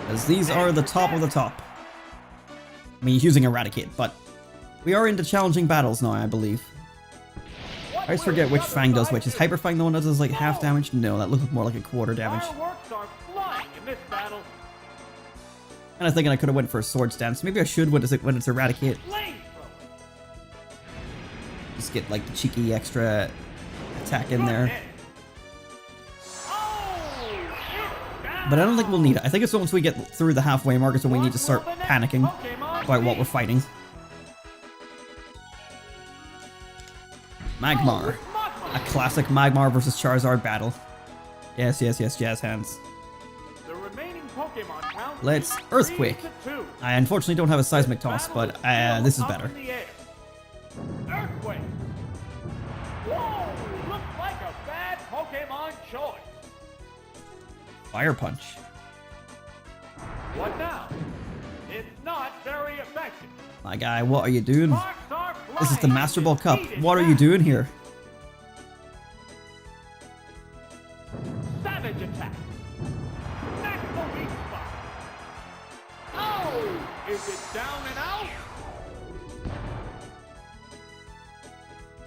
As these are the top of the top. I mean, he's using Eradicate, but we are into challenging battles now, I believe. I always forget which Fang does which. Is Hyper Fang the one that does like half damage? No, that looks more like a quarter damage. And I'm thinking I could have went for a Swords Dance. Maybe I should when it's Eradicate. Just get like the cheeky extra attack in there. But I don't think we'll need it. I think it's once we get through the halfway mark is when we need to start panicking about what we're fighting. Magmar. A classic Magmar versus Charizard battle. Yes, yes, yes, jazz hands. Let's Earthquake. I unfortunately don't have a Seismic Toss, but this is better. Whoa! Looks like a bad Pokemon choice. Fire Punch. What now? It's not very effective. My guy, what are you doing? Sparks are This is the flying. Master Ball Cup. Speed is What are you back. doing here? Savage attack. That's the weak spot. Oh! Is it down and out?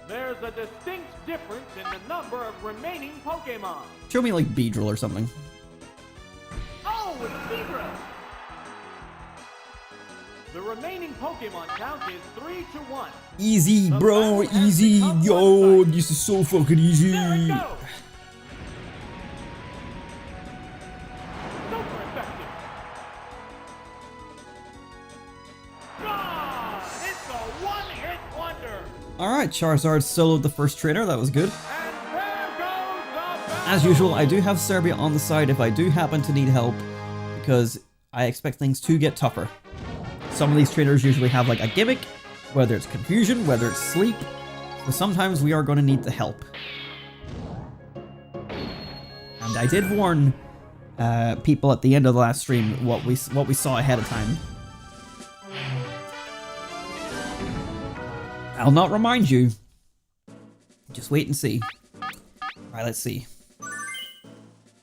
There's a distinct difference in the number of remaining Pokemon. Show me like Beedrill or something. Oh, it's Beedrill! The remaining Pokemon count is 3-1. Easy, bro, easy. Yo, this is so fucking easy. There it goes! Super effective! Gone! It's a one-hit wonder! Alright, Charizard soloed the first trainer. That was good. And there goes the battle! As usual, I do have Serbia on the side if I do happen to need help, because I expect things to get tougher. Some of these trainers usually have like a gimmick, whether it's confusion, whether it's sleep, so sometimes we are going to need the help. And I did warn people at the end of the last stream what we saw ahead of time. I'll not remind you. Just wait and see. Alright, let's see.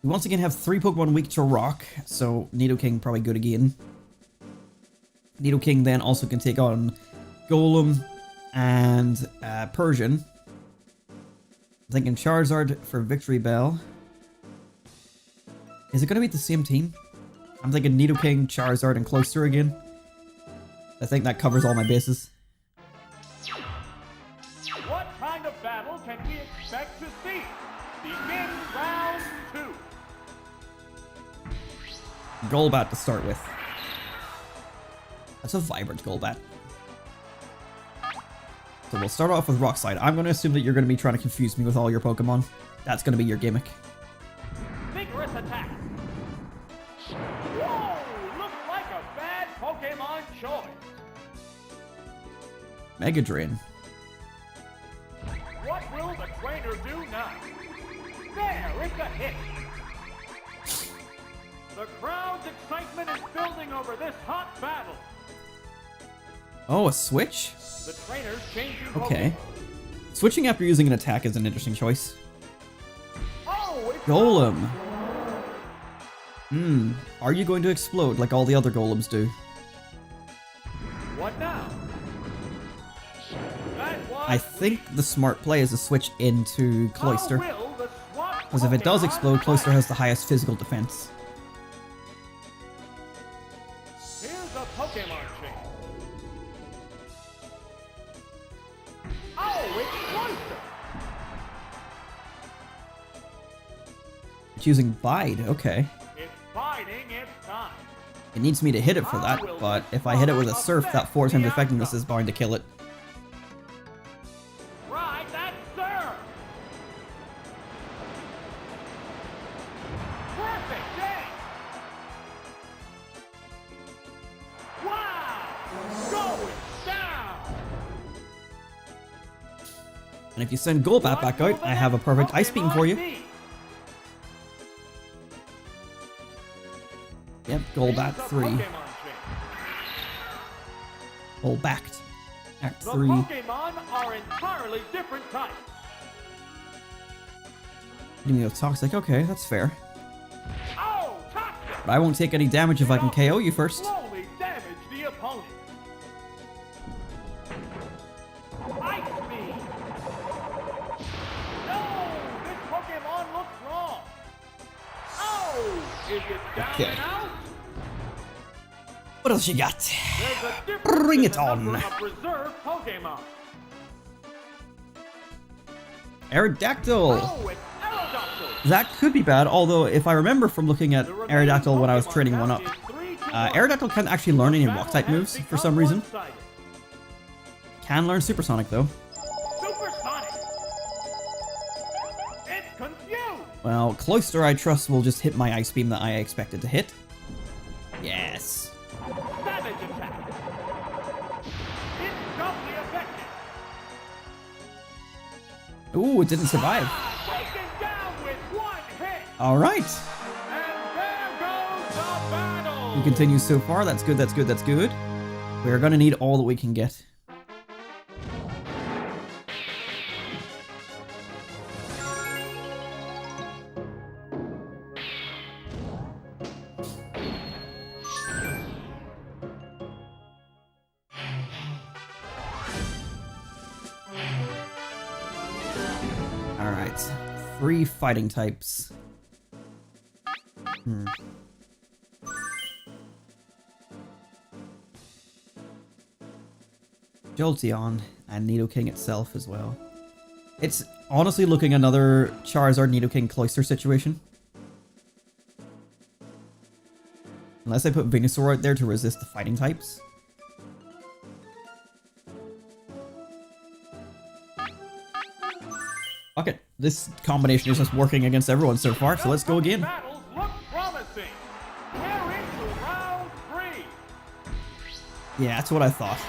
We once again have 3 Pokemon weak to Rock, so Nidoking probably good again. Nidoking then also can take on Golem and Persian. I'm thinking Charizard for Victory Bell. Is it going to be the same team? I'm thinking Nidoking, Charizard, and Cloyster again. I think that covers all my bases. What kind of battle can we expect to see? Begin round 2. Golbat to start with. That's a vibrant Golbat. So we'll start off with Rock Slide. I'm going to assume that you're going to be trying to confuse me with all your Pokemon. That's going to be your gimmick. Vigorous attack. Whoa! Looks like a bad Pokemon choice. Mega Drain. What will the trainer do now? There, it's a hit. The crowd's excitement is building over this hot battle. Oh, a switch? The trainer's changing Okay. Pokemon. Switching after using an attack is an interesting choice. Oh, it's Golem. Are you going to explode like all the other golems do? What now? That was I think the smart play is to switch into Cloyster. How will the SWAT Because if it does Pokemon explode, Cloyster fight? has the highest physical defense. Here's a Pokemon chain. Oh, it's Cloyster. It's using Bide, okay. It's biding its time. It needs me to hit it for that, but if I hit it with a Surf, that 4 times effectiveness is bound to kill it. Right, that's Surf. Perfect day. Wow, going down. And if you send Golbat back out, I have a perfect Ice Beam for you. Yep, Golbat 3. Golbacked. Act The 3. Pokemon are entirely different types. Toxic, okay, that's fair. Oh, toxic! But I won't take any damage if I can KO you first. Slowly damage the opponent. Ice Beam! No! This Pokemon looks wrong! Oh! Is it down Okay. and out? What else you got? There's a difference Bring in it the number on. of reserve Pokemon. Aerodactyl! Oh, it's Aerodactyl! That could be bad, although if I remember from looking at The remaining Aerodactyl when I was Pokemon training one up, count is 3 to 1. Aerodactyl can't actually learn any The Rock-type battle moves has for some become reason. one-sided. Can learn Supersonic though. Supersonic! It's confused! Well, Cloyster I trust will just hit my Ice Beam that I expected to hit. Yes. Savage attack! It's doubly effective! Ooh, it didn't survive. Taken down with one hit. All right. And there goes the battle. We continue so far. That's good, that's good, that's good. We're gonna need all that we can get. Alright. 3 fighting types. Jolteon and Nidoking itself as well. It's honestly looking another Charizard Nidoking Cloyster situation. Unless I put Venusaur out there to resist the fighting types. Fuck it. This combination is just working against everyone so far, so let's go again. Battles look promising. We're into round 3. Yeah, that's what I thought.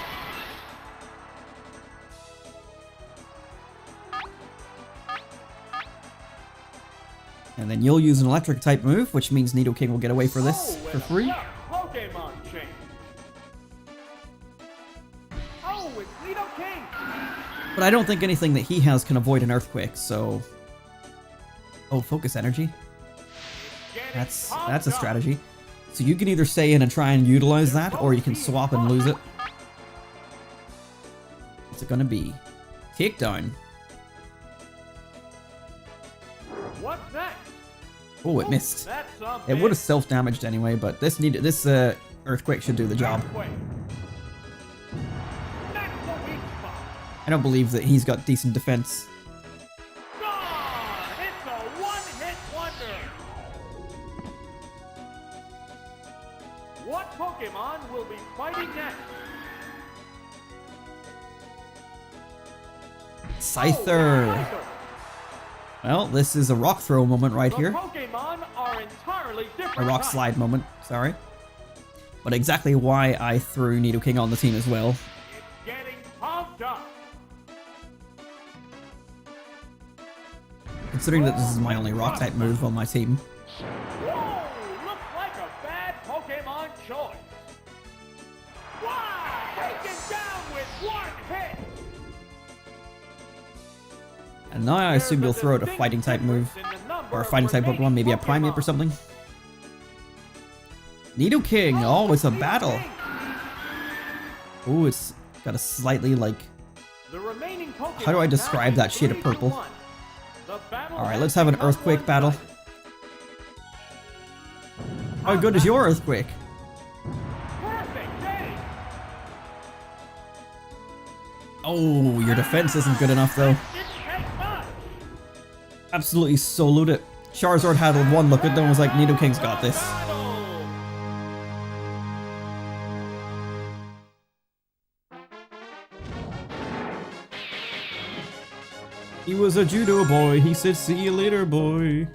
And then you'll use an electric type move, which means Nidoking will get away for this for free. Pokémon change. Oh, it's Nidoking. But I don't think anything that he has can avoid an earthquake, so... Oh, focus energy. That's a strategy. So you can either stay in and try and utilize that, or you can swap and lose it. What's it gonna be? Takedown. What's next? Oh, it missed. That's a It would have self-damaged anyway, but this earthquake should do the job. earthquake. That's the weak spot. I don't believe that he's got decent defense. Gone! It's a one-hit wonder. What Pokemon will be fighting next? Scyther. Well, this is a rock throw moment right here. Pokemon are entirely different. A rock types. slide moment, sorry. But exactly why I threw Nidoking on the team as well. It's getting pumped up. Considering that this is my only rock type move on my team. Whoa! Looks like a bad Pokemon choice. Wow! Taken down with one hit. And now I assume you'll throw out a fighting type move. Or a fighting type Pokemon, maybe a Primeape or something. Nidoking! Oh, it's a battle! Ooh, it's got a slightly, like... How do I describe that shade of purple? Alright, let's have an Earthquake battle. How good is your Earthquake? Oh, your defense isn't good enough, though. Absolutely soloed it. Charizard had one look at them and was like, Nidoking's got this. He was a judo boy. He said, see you later, boy.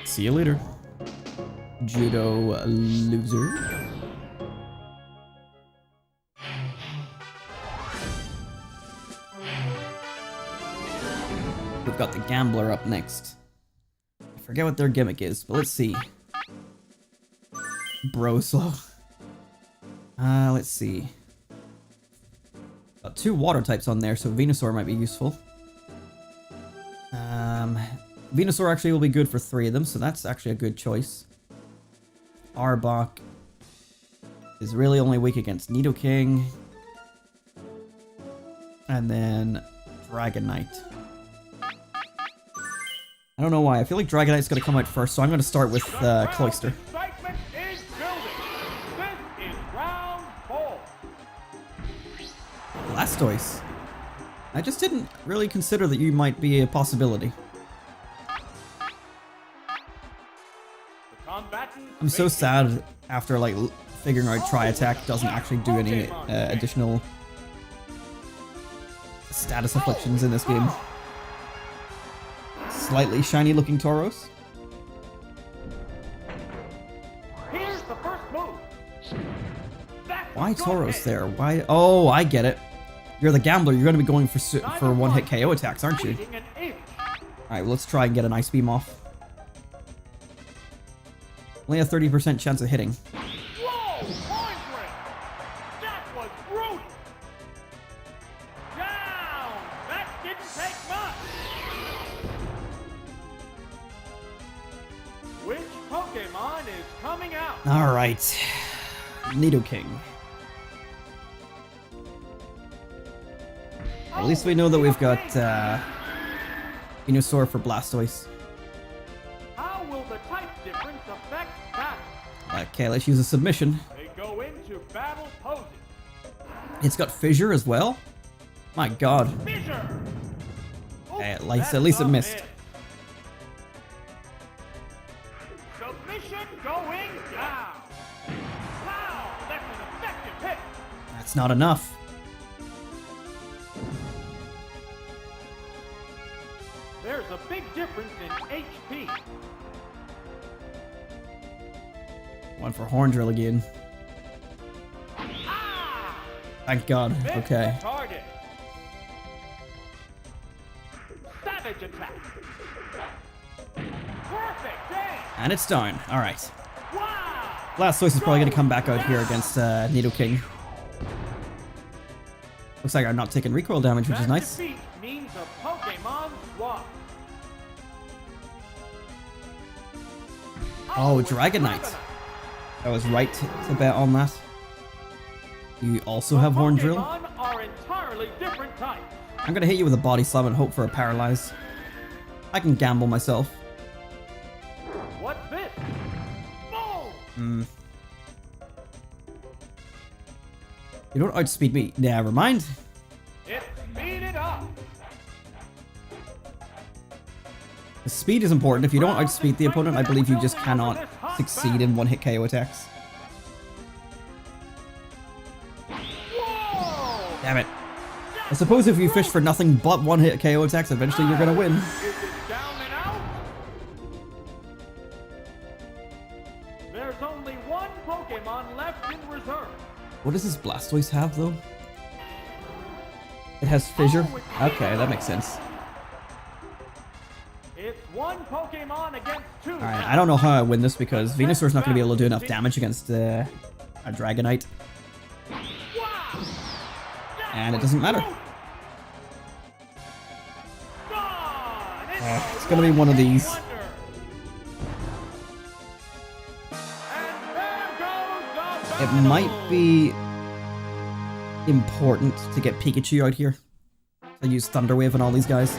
See you later. Judo loser. We've got the Gambler up next. I forget what their gimmick is, but let's see. Bro slow. Let's see. Got 2 water types on there, so Venusaur might be useful. Venusaur actually will be good for 3 of them, so that's actually a good choice. Arbok is really only weak against Nidoking. And then Dragonite. I don't know why. I feel like Dragonite's going to come out first, so I'm going to start with Cloyster. Excitement is building. This is round 4. Blastoise. I just didn't really consider that you might be a possibility. The combatants I'm so sad after like figuring out Tri-Attack doesn't actually do any additional status afflictions in this game. Slightly shiny looking Tauros. Here's the first move. That's Why a good Tauros hit. there? Why? Oh, I get it. You're the gambler. You're going to be going for one-hit KO attacks, aren't you? Alright, well, let's try and get an Ice Beam off. Only a 30% chance of hitting. Whoa! Point break! That was brutal! Down! That didn't take much! Which Pokemon is coming out? Alright. Nidoking. At least we know that we've got Venusaur for Blastoise. How will the type difference affect that? Okay, let's use a submission. They go into battle poses. It's got Fissure as well? My god. Fissure! Okay, at least it missed. Submission going down. Wow, that's an effective hit. That's not enough. There's a big difference in HP. One for Horn Drill again. Ah! Thank god. Missed Okay. the target. Savage attack. Perfect aim. And it's down. Alright. Wow! Blastoise is probably going to come back out here against Nidoking. Looks like I'm not taking recoil damage, which is That nice. defeat means a Pokemon swap. Oh, it's Dragonite. I was right to bet on that. You also have Horn Drill. Pokemon are entirely different types. I'm going to hit you with a Body Slam and hope for a Paralyze. I can gamble myself. What's this? Boom! You don't outspeed me. Never mind. It speeded up. The speed is important. If you don't outspeed the opponent, I believe you just cannot succeed in one-hit KO attacks. Whoa! Damn it. I suppose if you fish for nothing but one-hit KO attacks, eventually you're gonna win. Is it down and out? There's only one Pokemon left in reserve. What does this Blastoise have, though? It has Fissure? Okay, that makes sense. It's one Pokemon against two. Alright, I don't know how I win this because Venusaur's not going to be able to do enough damage against a Dragonite. Wow! And it doesn't matter. It's going to be one of these. It might be important to get Pikachu out here. I use Thunder Wave on all these guys.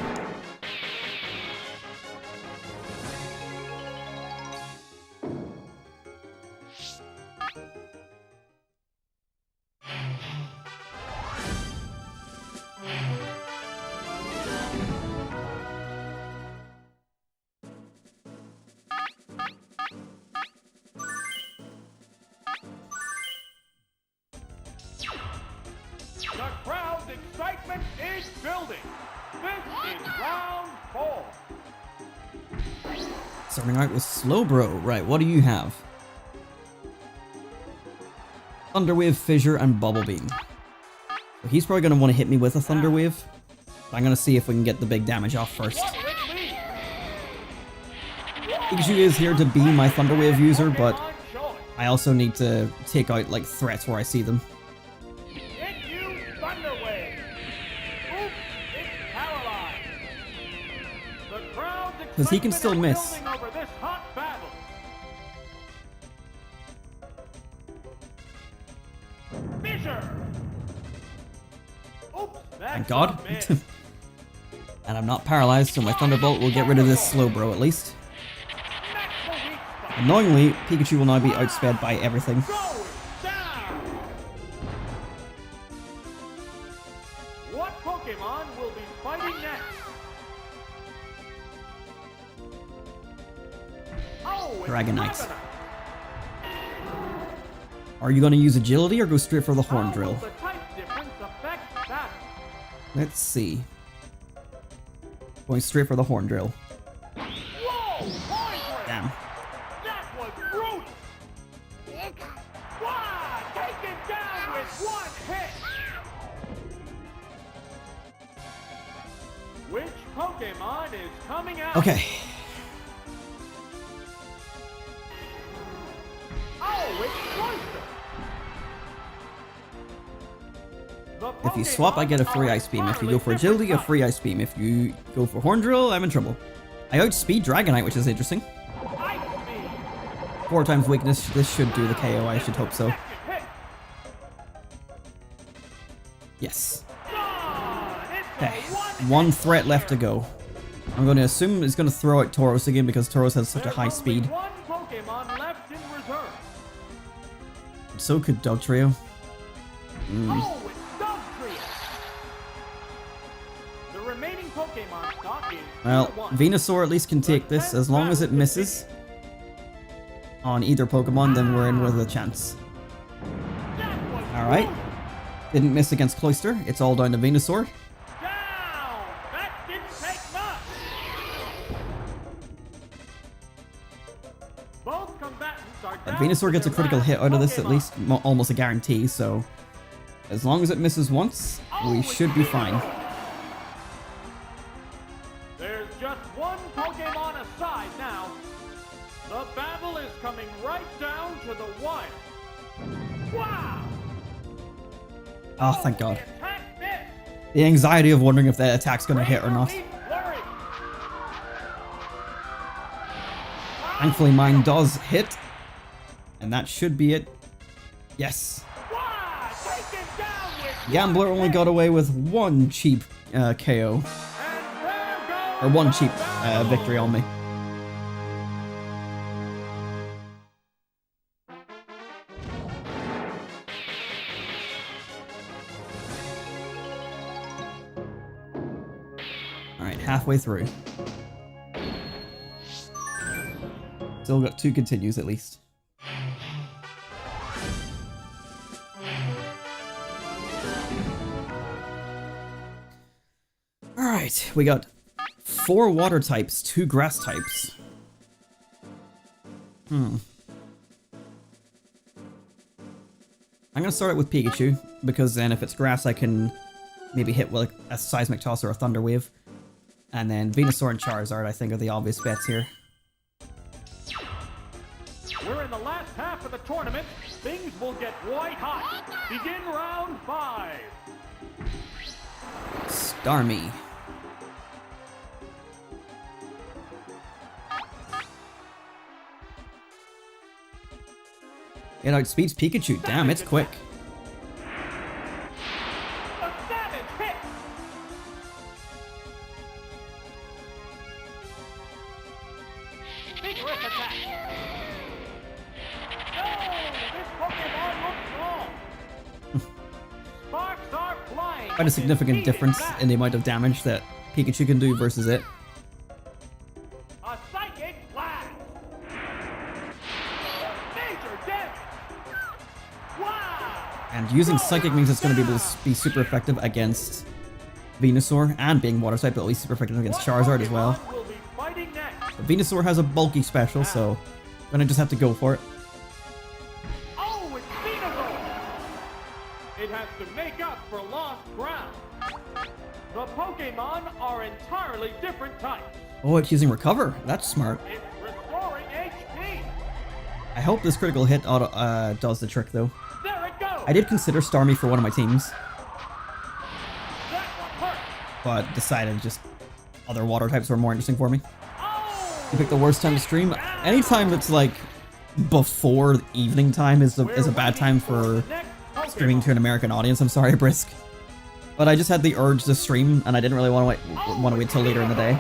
The crowd's excitement is building. This is round 4. Starting out with Slowbro. Right, what do you have? Thunder Wave, Fissure, and Bubble Beam. So he's probably going to want to hit me with a Thunder Wave. But I'm going to see if we can get the big damage off first. Pikachu is here to be my Thunder Wave user, but I also need to take out like threats where I see them. Because he can still miss. Thank God. And I'm not paralyzed, so my Thunderbolt will get rid of this Slowbro at least. Annoyingly, Pikachu will now be outsped by everything. What Pokemon will be fighting next? Dragonite. Are you going to use Agility or go straight for the Horn Drill? Let's see. Going straight for the Horn Drill. Damn. That was brutal. Wow, taken down with one hit. Which Pokemon is coming out? Okay. Oh, it's Cloyster. If you swap, I get a free Ice Beam. If you go for Agility, a free Ice Beam. If you go for Horn Drill, I'm in trouble. I outspeed Dragonite, which is interesting. 4 times weakness. This should do the KO, I should hope so. Yes. Okay, 1 threat left to go. I'm going to assume it's going to throw out Tauros again because Tauros has such a high speed. One Pokemon left in reserve. So could Dugtrio. Oh, it's Dugtrio. The remaining Pokemon stock is Well, 1. Venusaur at least can take this. As long as it misses on either Pokemon, then we're in with a chance. Alright. Didn't miss against Cloyster. It's all down to Venusaur. Down. That didn't take much. Both combatants are down. Venusaur gets a to their critical last hit out of this at Pokemon. least. Almost a guarantee, so as long as it misses once, we should be fine. There's just one Pokemon aside now. The battle is coming right down to the wire. Wow! Oh, thank God. The attack missed. The anxiety of wondering if that attack's going to hit or not. Flurry. Thankfully, mine does hit. And that should be it. Yes. Wow! Taken down with Gambler only got away with 1 cheap KO. And there goes Or 1 the cheap battle. victory on me. Alright, halfway through. Still got 2 continues at least. Alright, we got 4 water types, 2 grass types. I'm gonna start it with Pikachu, because then if it's grass I can maybe hit with a Seismic Toss or a Thunder Wave. And then Venusaur and Charizard I think are the obvious bets here. We're in the last half of the tournament. Things will get white hot. Begin round 5. Starmie. It outspeeds Pikachu. Damn, it's quick. A savage hit. Vigorous attack. No, this Pokemon looks strong. Sparks are flying. Quite a significant difference in the amount of damage that Pikachu can do versus it. A psychic blast. Major damage. Wow. And using Psychic means it's going to be able to be super effective against Venusaur, and being Water type, it'll be super effective against Charizard as well. Pokemon will be fighting next? But Venusaur has a bulky special, so I'm gonna just have to go for it. Oh, it's Venusaur! It has to make up for lost ground. The Pokemon are entirely different types. Oh, it's using Recover. That's smart. It's restoring HP. I hope this critical hit does the trick, though. There it goes. I did consider Starmie for one of my teams, That one hurt. but decided just other water types were more interesting for me. Oh! You pick the worst time to stream. Anytime that's like before evening time is a bad time for streaming to an American audience. I'm sorry, Brisk, but I just had the urge to stream, and I didn't really want to wait till later in the day.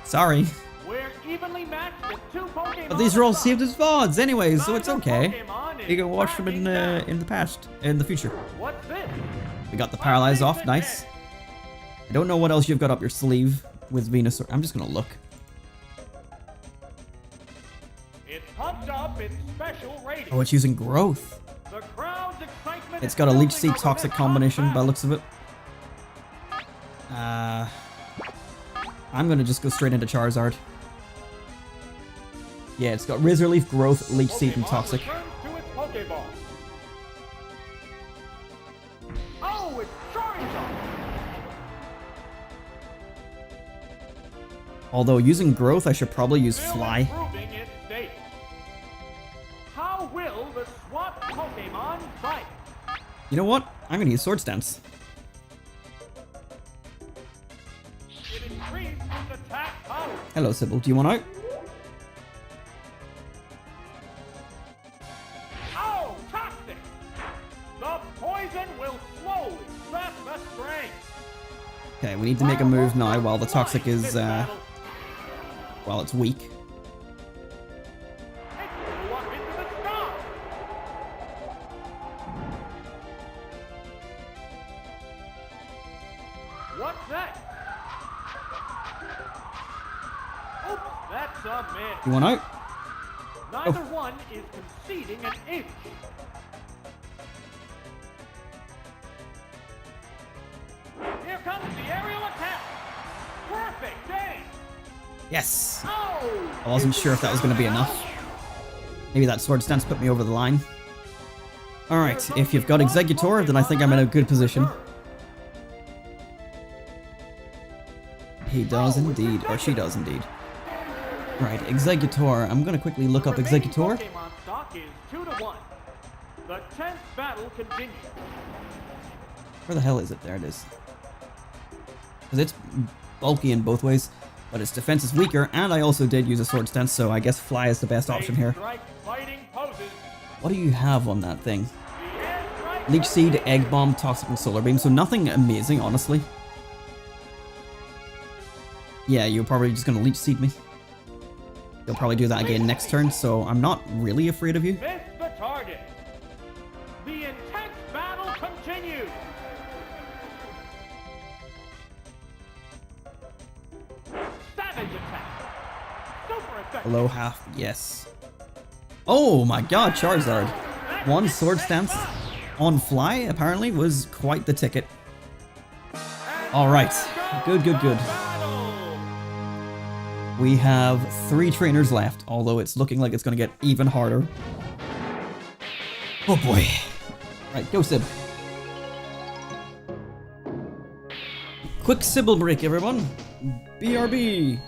Sorry. We're evenly matched with 2 Pokemon. But these are all saved as VODs anyway, so it's okay. Pokemon is You can watch them in cracking the past, in the future. What's this? We got the Paralyze off, nice. I don't know what else you've got up your sleeve with Venusaur. I'm just gonna look. It pumped up its special rating. Oh, it's using Growth. The crowd's excitement It's is got a Leech building Seed over Toxic this combination by the battle. looks of it. I'm gonna just go straight into Charizard. Yeah, it's got Razor Leaf, Growth, Leech Seed, and Pokemon Toxic. returns to its Pokeball. Oh, it's Charizard! Although using growth, I should probably use Still fly. improving its state. How will the SWAT Pokemon fight? You know what? I'm gonna use Swords Dance. It increased its attack power. Hello, Sybil. Do you want out? Oh, toxic! The poison will slowly sap the strength. Okay, we need to make a move now while the toxic is, while it's weak. It flew up into the sky. What's that? Oops, that's a miss. You want out? Neither one is conceding an inch. Here comes the aerial attack. Perfect aim. Yes! Oh! I wasn't sure if that was going to be enough. Maybe that Swords Dance put me over the line. Alright, if you've got Executor, then I think I'm in a good position. He does indeed, or she does indeed. Right, Executor. I'm going to quickly look up Executor. Pokémon stock is 2-1. The 10th battle continues. Where the hell is it? There it is. Because it's bulky in both ways, but its defense is weaker, and I also did use a Swords Dance, so I guess Fly is the best option here. What do you have on that thing? Leech Seed, Egg Bomb, Toxic, and Solar Beam, so nothing amazing, honestly. Yeah, you're probably just going to Leech Seed me. You'll probably do that again next turn, so I'm not really afraid of you. Miss the target. The intense battle continues. Savage attack. Super effective. Below half, yes. Oh my god, Charizard. One Swords Dance on Fly, apparently, was quite the ticket. Alright, good, good, good. We have 3 trainers left, although it's looking like it's going to get even harder. Oh boy. Right, go Sib. Quick Sybil break, everyone. BRB.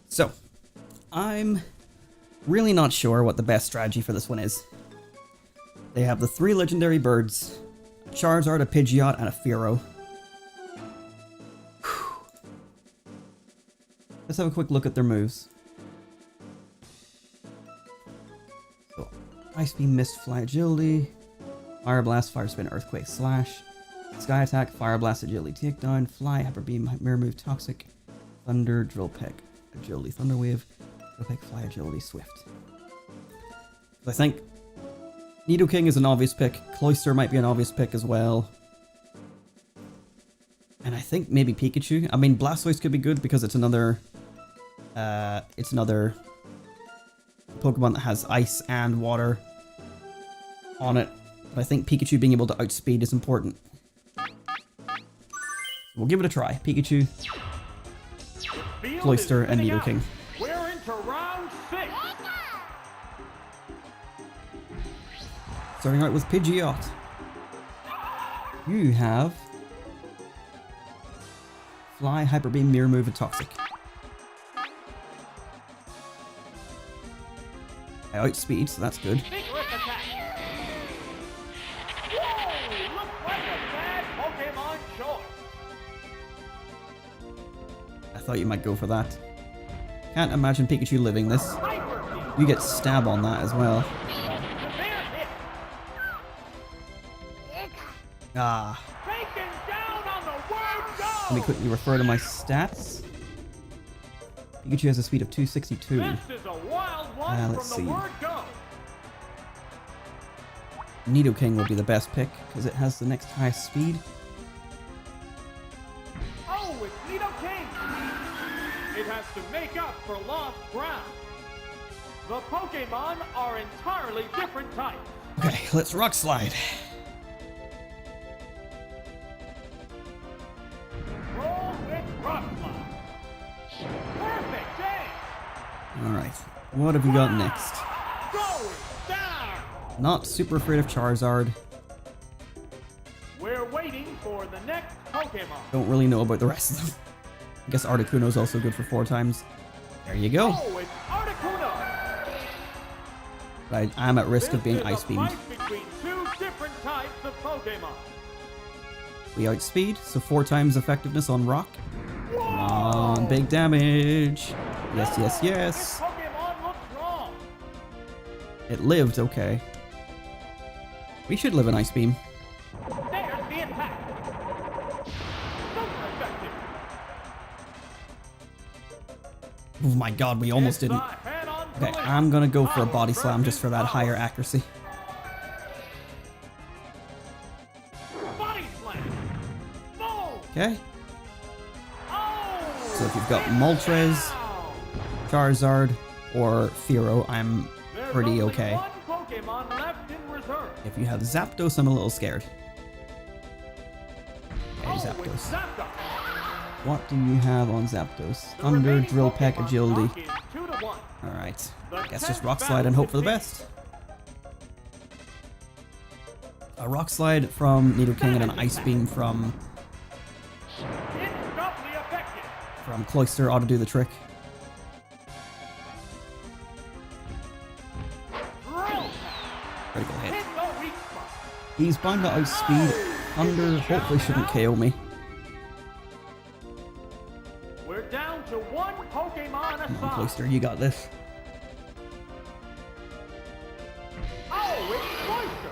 So, I'm really not sure what the best strategy for this one is. They have the 3 legendary birds, a Charizard, a Pidgeot, and a Fearow. Let's have a quick look at their moves. So, Ice Beam, Mist, Fly, Agility, Fire Blast, Fire Spin, Earthquake, Slash, Sky Attack, Fire Blast, Agility, Takedown, Fly, Hyper Beam, Mirror Move, Toxic, Thunder, Drill Peck, Agility, Thunder Wave, Drill Peck, Fly, Agility, Swift. I think Nidoking is an obvious pick. Cloyster might be an obvious pick as well. And I think maybe Pikachu. I mean, Blastoise could be good because it's another Pokemon that has ice and water on it. But I think Pikachu being able to outspeed is important. We'll give it a try. Pikachu, Cloyster, and Nidoking. We're into round 6. Starting out with Pidgeot. You have Fly, Hyper Beam, Mirror Move, and Toxic. I outspeed, so that's good. Secret attack. Whoa! Looks like a bad Pokemon choice. I thought you might go for that. Can't imagine Pikachu living this. Hyper Beam. You get stab on that as well. Severe hit. Ah. Taken down on the word go. Let me quickly refer to my stats. Pikachu has a speed of 262. This is a wild one Let's from see. the word go. Nidoking will be the best pick because it has the next highest speed. Oh, it's Nidoking! It has to make up for lost ground. The Pokémon are entirely different types. Okay, let's rock slide. Roll with rock slide. Perfect aim! Alright, what have we got next? Going down! Not super afraid of Charizard. We're waiting for the next Pokémon. Don't really know about the rest of them. I guess Articuno is also good for 4 times. There you go. Oh, it's Articuno! But I'm at risk of being This is ice a beamed. fight between 2 different types of Pokémon. We outspeed, so 4 times effectiveness on rock. Whoa! Come on, big damage. Yes, yes, This yes. Pokémon looks wrong. It lived, okay. We should live in Ice Beam. There's the attack. Super effective. Oh my god, we almost It's didn't. a head-on Okay, collision. I'm gonna go for a body Power slam just for that versus higher power. accuracy. Body slam. Boom. Okay, Oh. so if you've got Moltres, Wow. Charizard, or Fearow, I'm There's pretty only okay. one Pokémon left in reserve. If you have Zapdos, I'm a little scared. Okay, Oh, it's Zapdos. Zapdos. What do you have on Zapdos? The Thunder, remaining Drill Peck, Pokémon Agility. stock is 2-1. Alright, The I guess just 10th Rock Slide and battle hope for the begins. best. A Rock Slide from Nidoking and an Ice Beam from It's doubly effective. Cloyster ought to do the trick. Drill Peck. Critical hit. Hit the weak spot. He's bound to outspeed. Thunder hopefully shouldn't KO me. We're down to 1 Pokémon Come on, aside. Cloyster, you got this. Oh, it's Cloyster.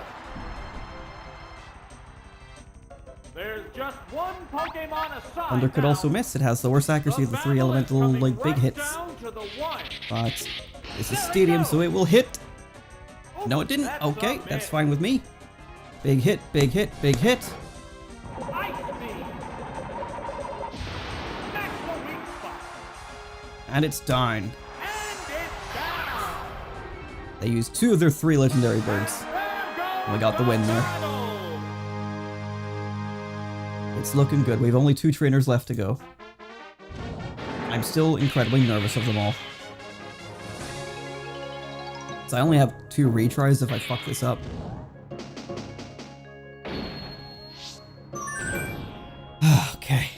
There's just 1 Pokemon aside. Thunder could now. also miss. It has the worst accuracy of the 3 battle is elemental, coming like, big right hits. down to the wire. But this is Stadium, so it will hit. No, it didn't. That's a Okay, that's miss. fine with me. Big hit, big hit, big hit. Ice Beam. That's the weak spot. And it's down. And it's down. They used 2 of their 3 legendary birds. There goes We got the win there. battle. It's looking good. We have only 2 trainers left to go. I'm still incredibly nervous of them all. So I only have 2 retries if I fuck this up. Okay.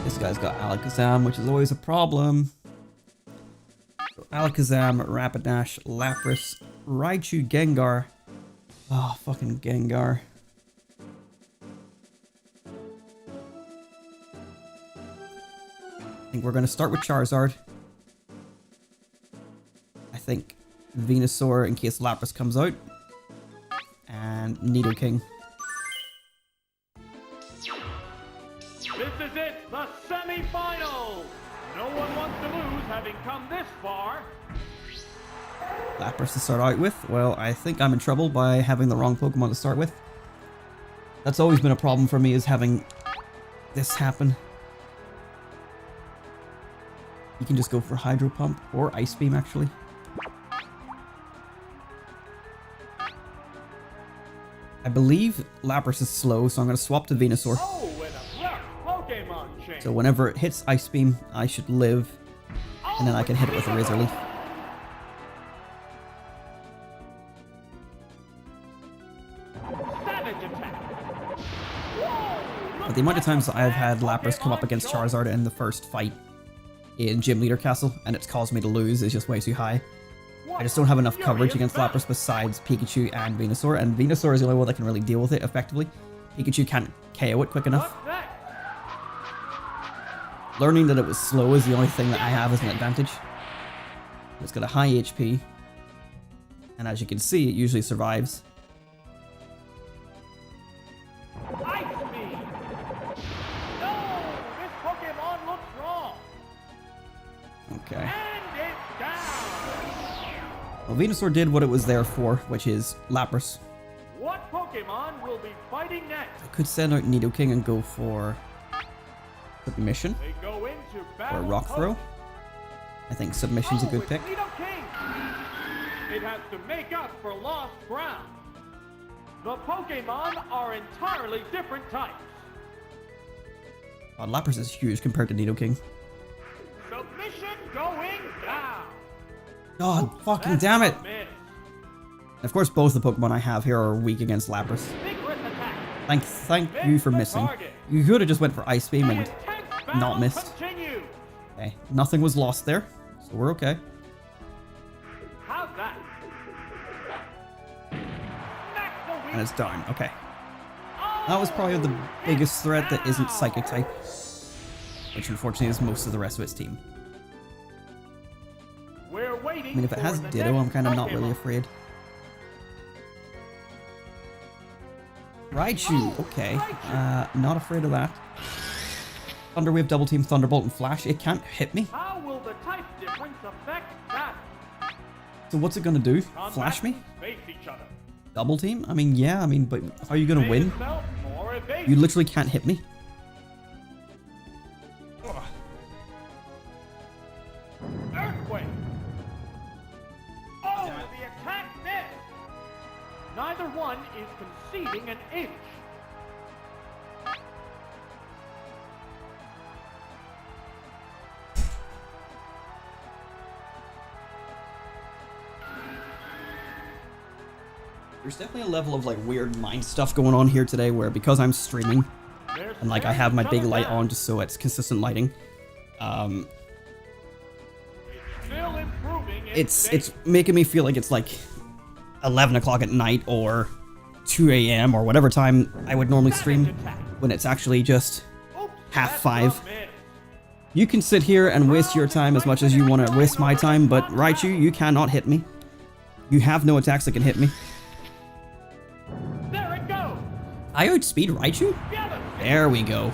This guy's got Alakazam, which is always a problem. So Alakazam, Rapidash, Lapras, Raichu, Gengar. Oh, fucking Gengar. I think we're going to start with Charizard. I think Venusaur in case Lapras comes out. And Nidoking. This is it, the semi-finals. No one wants to lose having come this far. Lapras to start out with. Well, I think I'm in trouble by having the wrong Pokemon to start with. That's always been a problem for me, is having this happen. You can just go for Hydro Pump or Ice Beam, actually. I believe Lapras is slow, so I'm going to swap to Venusaur. Oh, and a rough Pokemon change. So whenever it hits Ice Beam, I should live, and then I can hit it with a Razor Leaf. Savage attack. Whoa, But the amount of times that I've had Lapras come up against Charizard in the first fight in Gym Leader Castle, and it's caused me to lose, is just way too high. I just don't have enough coverage against Lapras besides Pikachu and Venusaur, and Venusaur is the only one that can really deal with it effectively. Pikachu can't KO it quick enough. What's that? Learning that it was slow is the only thing that I have as an advantage. It's got a high HP, and as you can see, it usually survives. Ice Beam. No, this Pokemon looks wrong. Okay. And it's Well, Venusaur did what it was there for, which is Lapras. What Pokemon will be fighting next? I could send out Nidoking and go for Submission They go into or battle Rock Throw. poses. I think Submission's a good it's pick. Nidoking. It has to make up for lost ground. The Pokemon are entirely different types. God, Lapras is huge compared to Nidoking. Submission going down. God, fucking That's damn it! a miss. Of course, both the Pokemon I have here are weak against Lapras. Vigorous attack. Thank you for missing. target. You could have just went for Ice Beam The and intense not battle missed. continues. okay, nothing was lost there, so we're okay. How's that? Smack the And it's done. Okay, Oh, that was probably the biggest threat that isn't Psychic type, which unfortunately is most of the rest of its team. We're waiting I mean, if it has for the Ditto, next I'm kind of not really Pokemon. afraid. Raichu, okay. Not afraid of that. Thunder Wave, Double Team, Thunderbolt, and Flash. It can't hit me. How will the type difference affect that? So what's it gonna do? Flash me? Face each other. Double Team? I mean, yeah, I mean, but how are you gonna Made win? itself more evasive. You literally can't hit me. Earthquake. Oh, the attack missed. Neither one is conceding an inch. There's definitely a level of like weird mind stuff going on here today where because I'm streaming They're and like I have my big staring light each other on just so it's consistent lighting, down. Still improving in it's state. making me feel like it's like 11 o'clock at night or 2 a.m. or whatever time I would normally stream when it's actually just Oops, half that's 5. a miss. You can sit here and waste your time as much as you want to waste my time, but Raichu, you cannot hit me. You have no attacks that can hit me. There it goes. I outspeed Raichu? Get him. There we go.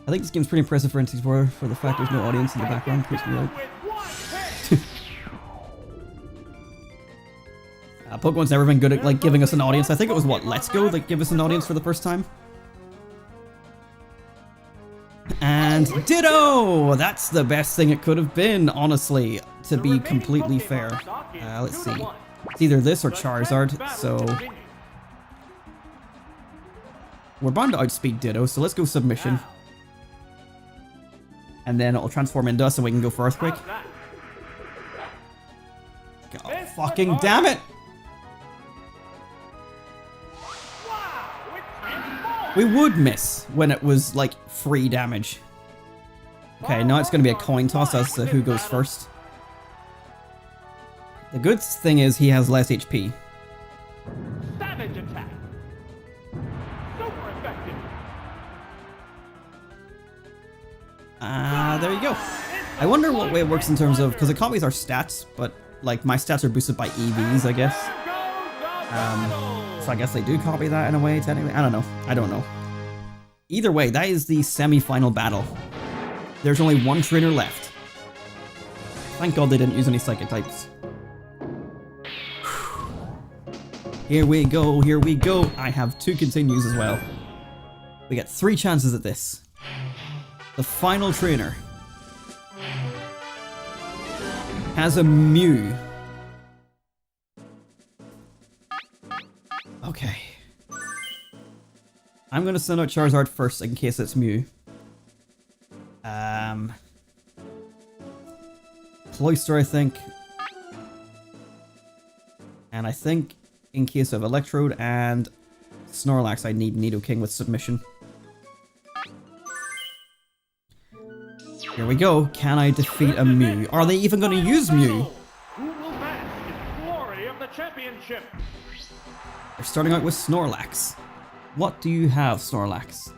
I think this game's pretty impressive for NC4 for the fact there's no audience in the background. Creeps me out. With one hit. Pokemon's never been good at like giving us an audience. I think it was what, Let's Go that gave us an audience for the first time. And Ditto! That's the best thing it could have been, honestly, to The be remaining completely Pokemon fair. stock is Let's 2 to see. 1. It's either this or The Charizard, tense battle so continues. we're bound to outspeed Ditto, so let's go Submission. Now, And then it'll transform into us and we can go for Earthquake. how's that? God, fucking damn it! Wow, it's transformed. We would miss when it was like free damage. Okay, now it's going to be a coin toss as to who goes first. The good thing is he has less HP. Savage attack. Super effective. There you go. I wonder what way it works in terms of, because it copies our stats, but like my stats are boosted by EVs, I guess. There goes the battle. So I guess they do copy that in a way, technically. I don't know. I don't know. Either way, that is the semi-final battle. There's only one trainer left. Thank God they didn't use any Psychic types. Here we go, here we go. I have 2 continues as well. We get 3 chances at this. The final trainer has a Mew. Okay. I'm gonna send out Charizard first in case it's Mew. Cloyster, I think. And I think in case of Electrode and Snorlax, I need Nidoking with Submission. Here we go. Can I defeat a Mew? Are they even going to use Mew? Who will bask in glory of the championship? They're starting out with Snorlax. What do you have, Snorlax?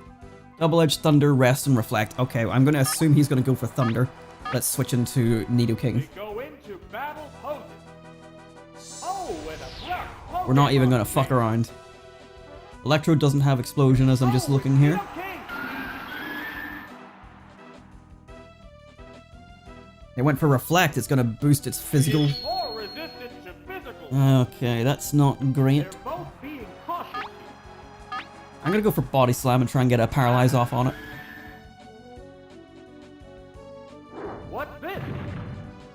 Double-Edged Thunder, Rest, and Reflect. Okay, I'm going to assume he's going to go for Thunder. Let's switch into Nidoking. They go into battle poses. Oh, and a black We're not even Pokemon going to fuck game. around. Electrode doesn't have Explosion as I'm just Oh, looking here. Nidoking. They went for Reflect. It's going to boost its physical It's more resistant Okay, that's not great. They're both being cautious. I'm gonna go for Body Slam and try and get a Paralyze off on it. What's this?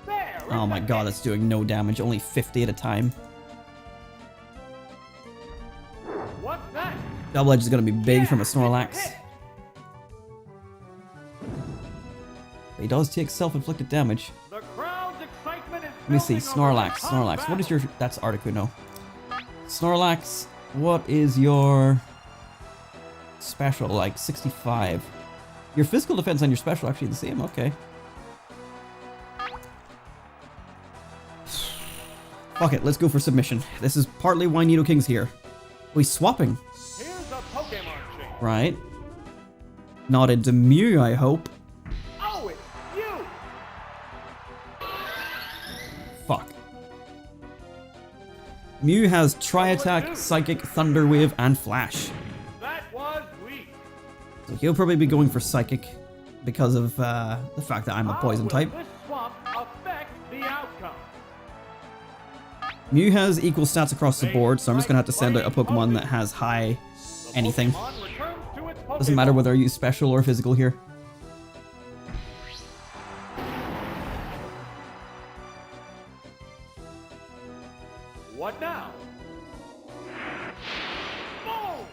There. Oh my god, that's doing no damage, only 50 at a time. What's that? Double Edge is gonna be big from a Snorlax. He does take self-inflicted damage. The crowd's excitement is Let me see, building over Snorlax, the Snorlax, what is your... combat. That's Articuno. Snorlax, what is your... special? Like, 65. Your physical defense and your special are actually the same, okay. Fuck it, let's go for submission. This is partly why Nidoking's here. Oh, he's swapping. Here's a Pokemon chain. Right. Not into Mew, I hope. Oh, it's you! Fuck. Mew has Tri-Attack, Psychic, Thunder Wave, and Flash. That was weak. So he'll probably be going for Psychic because of the fact that I'm a Poison type. How will this swap affect the outcome? Mew has equal stats across the board, so I'm just gonna have to send out a Pokemon that has high The anything. Pokemon returns to its Doesn't matter Pokemon. whether I use special or physical here. What now? Boom!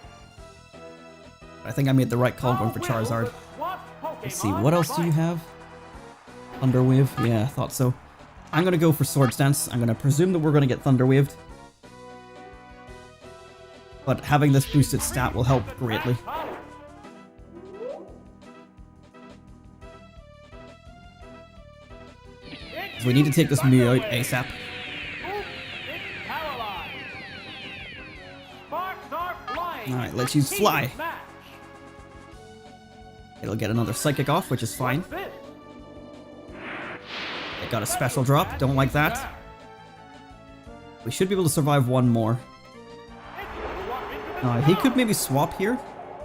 I think I made the right call going for How will Charizard. the swapped Let's see, Pokemon what else do you fight? have? Thunder Wave? Yeah, I thought so. I'm gonna go for Swords Dance. I'm gonna presume that we're gonna get Thunder Waved. But having this boosted stat will help greatly. So we need to take this Mew out ASAP. Alright, let's use Fly. It'll get another Psychic off, which is fine. It got a special drop, don't like that. We should be able to survive one more. He could maybe swap here,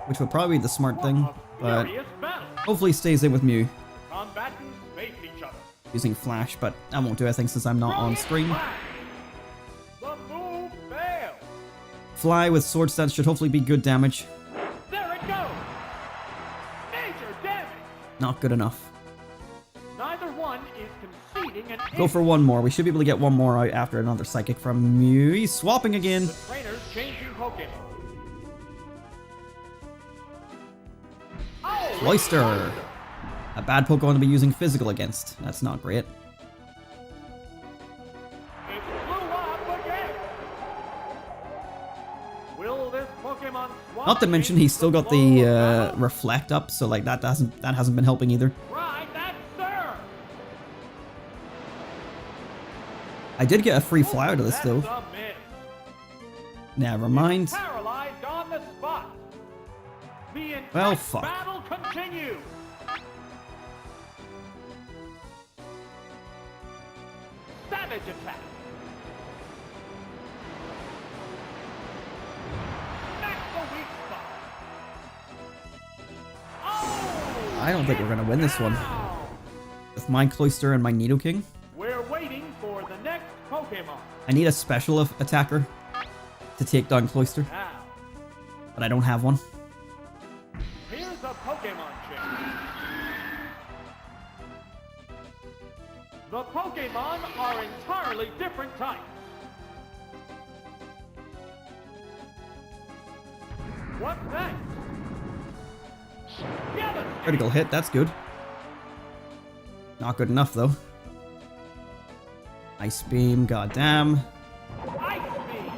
which would probably be the smart thing, but hopefully he stays in with Mew. Combatants face each other. Using Flash, but that won't do anything since I'm not on screen. The move failed. Fly with Sword Stance should hopefully be good damage. There it goes. Major damage. Not good enough. Neither one is conceding an Go for one more. We should be able to get one more out after another Psychic from Mew. He's swapping again. The trainer's changing Pokemon. Oh, Cloyster. A bad Pokemon to be using physical against. That's not great. it blew up again. Will this Pokemon swap? Not to mention he's still got the reflect up, so like that hasn't been helping either. Right, that's sir. I did get a free fly out of this though. That's a miss. Never mind. Paralyzed on the spot. The intense Well, fuck. battle continues. Savage attack. That's the weak spot. Oh! I don't think we're gonna win this one. Now, With my Cloyster and my Nidoking, we're waiting for the next Pokemon. I need a special attacker to take down Cloyster, Now, but I don't have one. here's a Pokemon chain. The Pokemon are entirely different types. What's next? Devastating. Critical hit, that's good. Not good enough though. Ice Beam, goddamn. Ice Beam.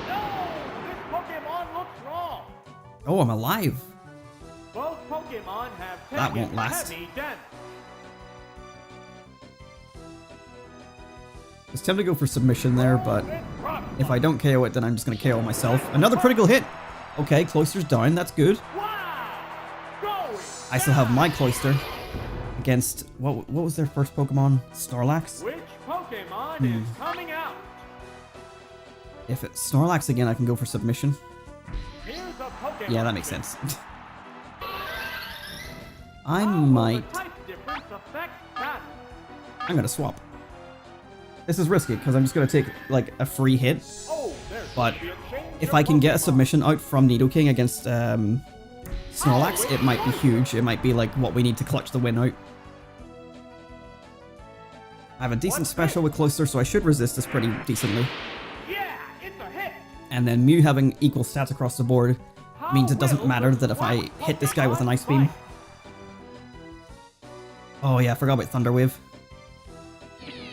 No, this Pokemon looks wrong. Oh, I'm alive. Both Pokemon have That taken won't last. heavy damage. I was tempted to go for submission there, but if I don't KO it, then I'm just gonna KO myself. Another critical hit! Okay, Cloyster's down, that's good. Wow! Going I still have my Cloyster against, what was their first Pokemon? Snorlax? Which Pokemon is coming out? If it's Snorlax again, I can go for submission. Here's a Pokemon. Yeah, that makes sense. I How will might... the type difference affect battle? I'm gonna swap. This is risky, because I'm just going to take, like, a free hit. Oh, there's But gonna be a change if of I can get a Pokemon. submission out from Nidoking against Snorlax, it might be huge. It might be, like, what we need to clutch the win out. I have a decent special with Cloyster, so I should resist this pretty decently. Yeah, it's a hit. And then Mew having equal stats across the board means it doesn't matter that if I hit this guy with an Ice Beam. Oh yeah, I forgot about Thunder Wave.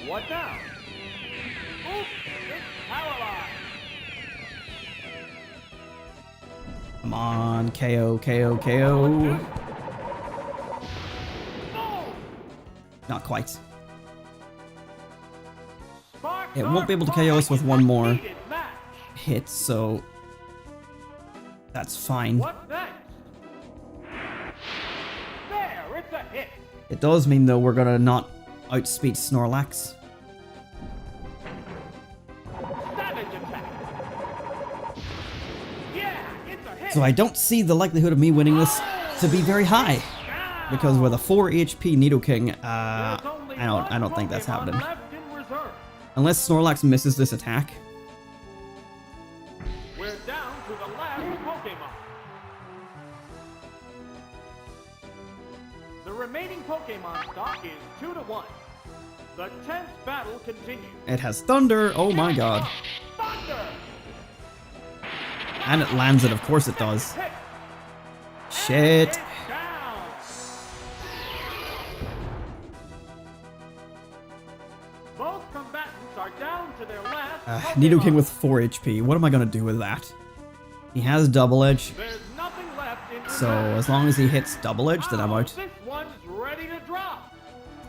What now? Oops, it's paralyzed. Come on, KO, KO, KO. Boom! Not quite. Sparks It won't be able to are KO us with one more needed match. hit, so that's fine. What's next? There, it's a hit. It does mean though we're gonna not outspeed Snorlax. Savage attack. Yeah, it's a hit. So I don't see the likelihood of me winning this to be very high. Because with a 4 HP Nidoking, I don't think that's happening. Unless Snorlax misses this attack. We're down to the last Pokemon. The remaining Pokemon stock is 2-1. The 10th battle continues. It has Thunder, oh my god. Thunder! And it lands it, of course it does. Hit. Shit. It's down. Both combatants are down to their last Nidoking Pokemon. with 4 HP, what am I gonna do with that? He has Double Edge, There's nothing left in so as long as he hits Double Edge, then I'm out. This one's ready to drop.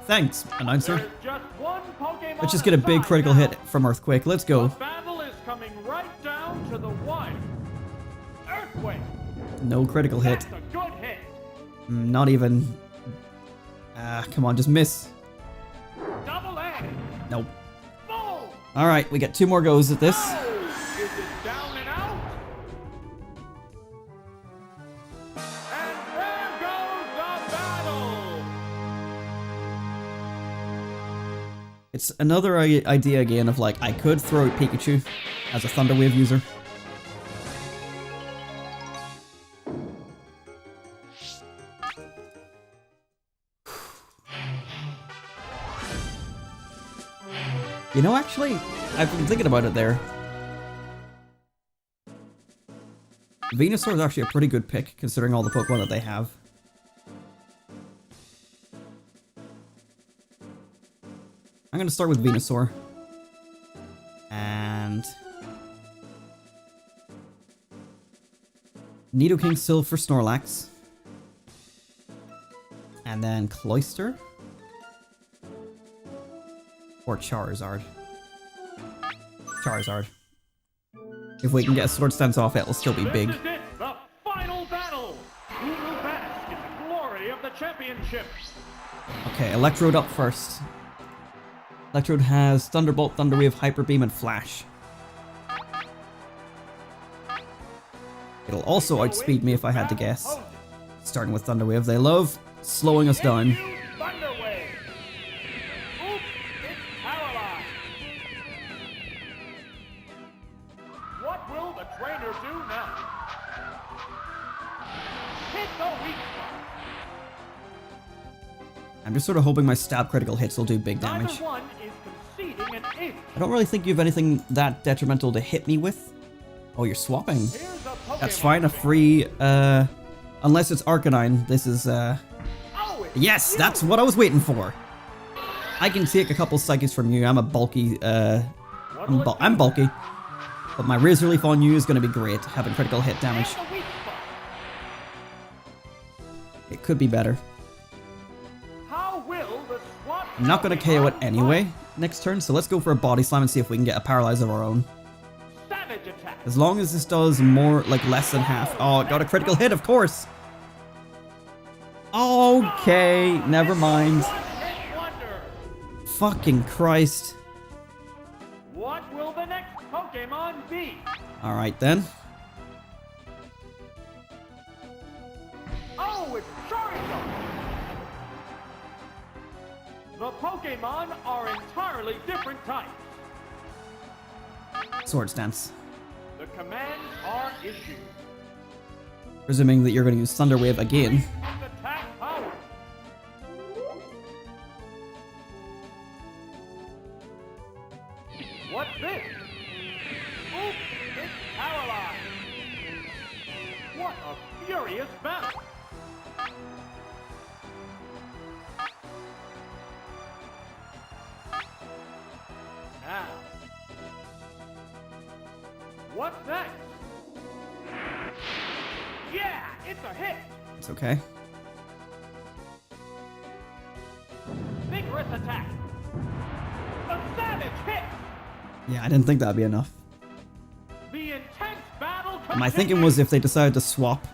Thanks, announcer. There's just one Pokemon Let's just get a big aside critical now. hit from Earthquake, let's go. The battle is coming right down to the wire. Earthquake. No critical hit. That's a good hit. Not even. Come on, just miss. Double A. Nope. Boom. Alright, we get 2 more goes at this. Oh, is it down and out? And there goes the battle. It's another idea again of like, I could throw out Pikachu as a Thunder Wave user. You know, actually, I've been thinking about it there. Venusaur is actually a pretty good pick, considering all the Pokemon that they have. I'm gonna start with Venusaur. And... Nidoking still for Snorlax. And then Cloyster. Or Charizard. Charizard. If we can get a Sword Stance off, it'll still be big. This is it, the final battle. Who will bask in the glory of the championship? Okay, Electrode up first. Electrode has Thunderbolt, Thunder Wave, Hyper Beam, and Flash. It'll also outspeed me if I had to guess. Starting with Thunder Wave. They love slowing us down. Thunder Wave. Oops, it's paralyzed. What will the trainer do now? Hit the weak spot. I'm just sort of hoping my stab critical hits will do big Neither damage. one is conceding an inch. I don't really think you have anything that detrimental to hit me with. Oh, you're swapping. Here's a Pokemon That's fine, a thing. free, unless it's Arcanine, this is, Oh, it's yes, you. that's what I was waiting for. I can take a couple psychics from you, I'm a bulky, What'll it I'm do bulky. now? But my Razor Leaf on you is gonna be great, having critical hit damage. Hit the weak spot. It could be better. How will the swap I'm not gonna KO it Pokemon anyway fight? next turn, so let's go for a Body Slam and see if we can get a Paralyze of our own. Savage attack. As long as this does more, like less than half. Oh, it got a critical hit, of course. Okay, never mind. One-hit wonder. Fucking Christ. What will the next Pokemon be? Alright then. Oh, it's Charizard. The Pokémon are entirely different types. Sword stance. The commands are issued. Presuming that you're going to use Thunder Wave again. And attack power. What's this? Oops, it's paralyzed. What a furious battle. Now, what's next? Yeah, it's a hit. It's okay. Vigorous attack. A savage hit. Yeah, I didn't think that'd be enough. The intense battle. My thinking was if they decided to swap,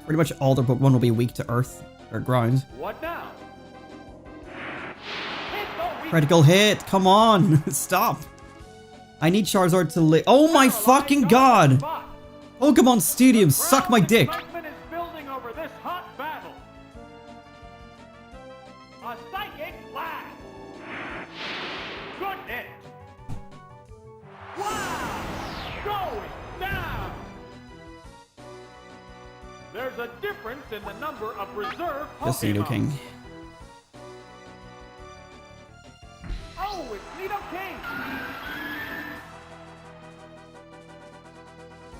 pretty much all their Pokemon will be weak to Earth or ground. What now? Hit the weak. Critical hit! Come on! Stop! I need Charizard to live. Oh my fucking god! Pokémon Stadium, suck my dick! Excitement is building over this hot battle. A psychic blast. Good hit. Wow! Going down. There's a difference in the number of reserve Just Pokémon. Nidoking. Oh, it's Nidoking.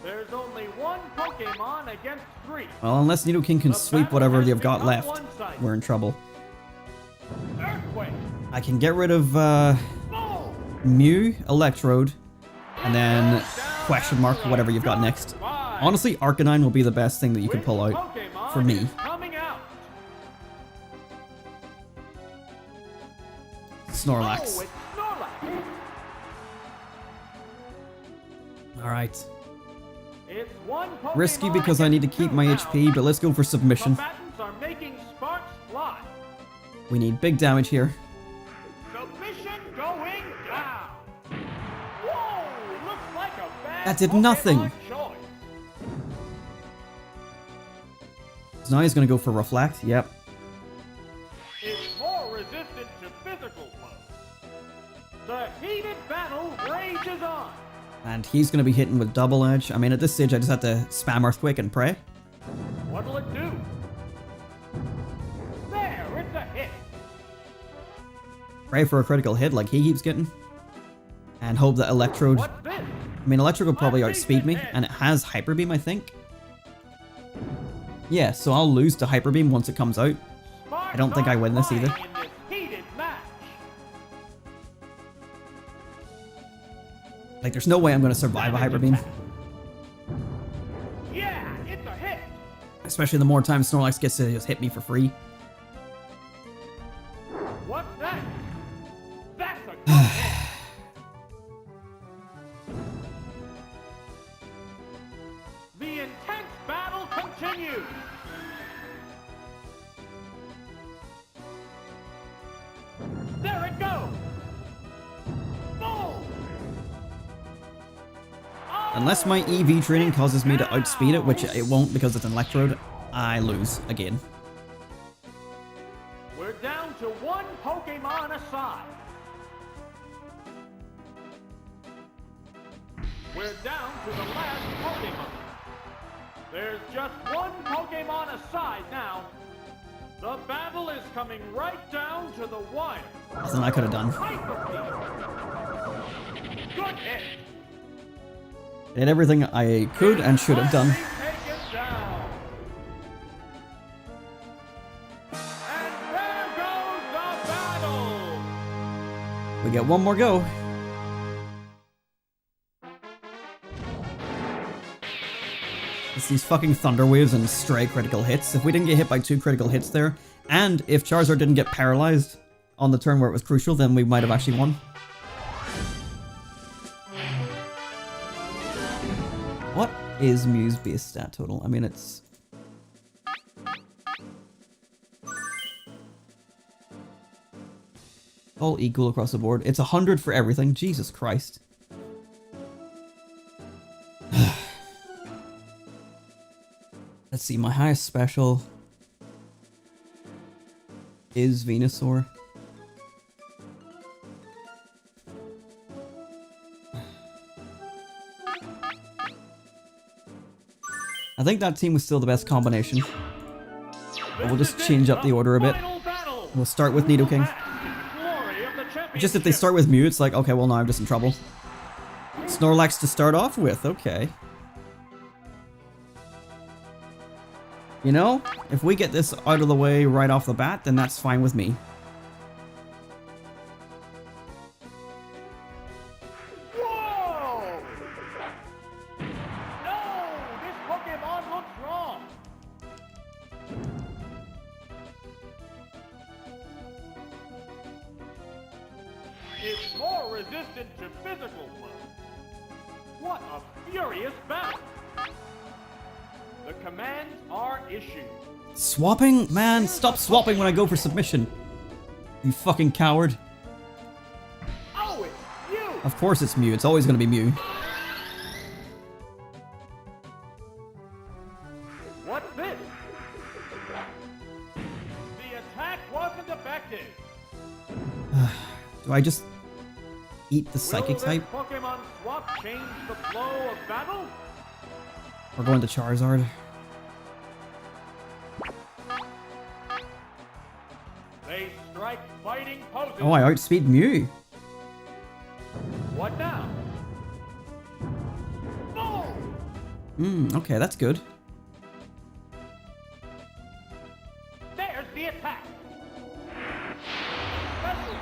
There's only one Pokémon against 3. Well, unless Nidoking can The sweep battle whatever has they've got become left, one-sided. we're in trouble. Earthquake. I can get rid of Boom. Mew, Electrode, and then question mark whatever you've got next. Honestly, Arcanine will be the best thing that you could pull out Pokémon for me. is coming out. Snorlax. Oh, it's Snorlax. Alright. It's one Pokémon Risky because I need to keep my against HP, but let's go for two. submission. Combatants are making sparks fly. We need big damage here. Submission going down. Whoa, looks like a bad That did Pokémon nothing. choice. So now he's gonna go for Reflect. Yep. It's more resistant to physical blows. The heated battle rages on. And he's gonna be hitting with Double Edge. I mean, at this stage, I just have to spam Earthquake and pray. What'll it do? There, it's a hit. Pray for a critical hit like he keeps getting. And hope that Electrode... What's this? I mean, Electrode will probably outspeed me, and it has Hyper Beam, I think. Yeah, so I'll lose to Hyper Beam once it comes out. Sparks I don't think I win this are either. flying in this heated match. Like, there's no way I'm gonna survive a Hyper Beam. Yeah, it's a hit. Especially the more times Snorlax gets to just hit me for free. What's that? That's a good hit. The intense battle continues. There it goes. Boom. Unless my EV training causes me to outspeed it, which it won't because it's an Electrode, I lose again. We're down to one Pokémon aside. We're down to the last Pokémon. There's just one Pokémon aside now. The battle is coming right down to the wire. Nothing I could have done. Hyper Beam. Good hit. I did everything I could and should have done. Take it down. And there goes the battle. We get one more go. It's these fucking Thunder Waves and stray critical hits. If we didn't get hit by 2 critical hits there, and if Charizard didn't get paralyzed on the turn where it was crucial, then we might have actually won. What is Mew's base stat total? I mean, it's... all equal across the board. It's 100 for everything. Jesus Christ. Let's see, my highest special is Venusaur. think that team was still the best combination. But we'll just change up the order a bit. We'll start with Nidoking. Just if they start with Mew, it's like, okay, well now I'm just in trouble. Snorlax to start off with, okay. You know, if we get this out of the way right off the bat, then that's fine with me. Whoa! No! This Pokemon looks wrong! It's more resistant to physical blows. What a furious battle! The commands are issued. Swapping? Man, stop swapping when I go for submission. You fucking coward. Oh, it's you! Of course it's Mew. It's always going to be Mew. What's this? The attack wasn't effective. Do I just eat the psychic Will type? this Pokemon swap change the flow of battle? We're going to Charizard. They strike fighting poses. Oh, I outspeed Mew. What now? Boom! Okay, that's good. There's the attack.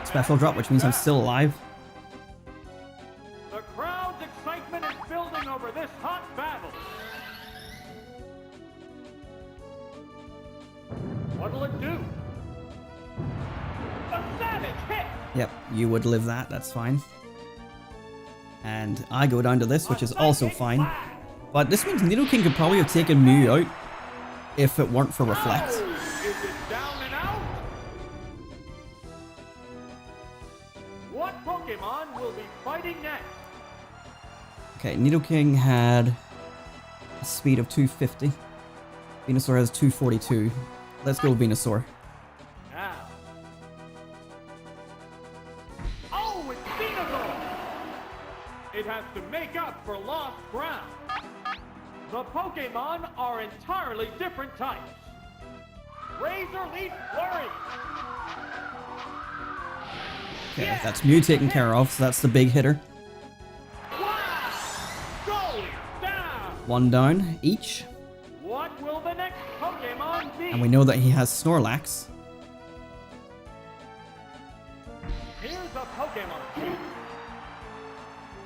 Special drop, which means I'm still alive. The crowd's excitement is building over this hot battle. What'll it do? A savage hit! Yep, you would live that, that's fine. And I go down to this, which is also fine. But this means Nidoking could probably have taken Mew out if it weren't for Reflect. Oh, is it down and out? What Pokemon will be fighting next? Okay, Nidoking had a speed of 250. Venusaur has 242. Let's go Venusaur. Now. Oh, it's Venusaur! It has to make up for lost ground. The Pokemon are entirely different types. Razor Leaf Flurry! Okay, that's Mew taken care of, so that's the big hitter. Wow! Going down! One down each. What will the next Pokemon be? And we know that he has Snorlax. Here's a Pokemon.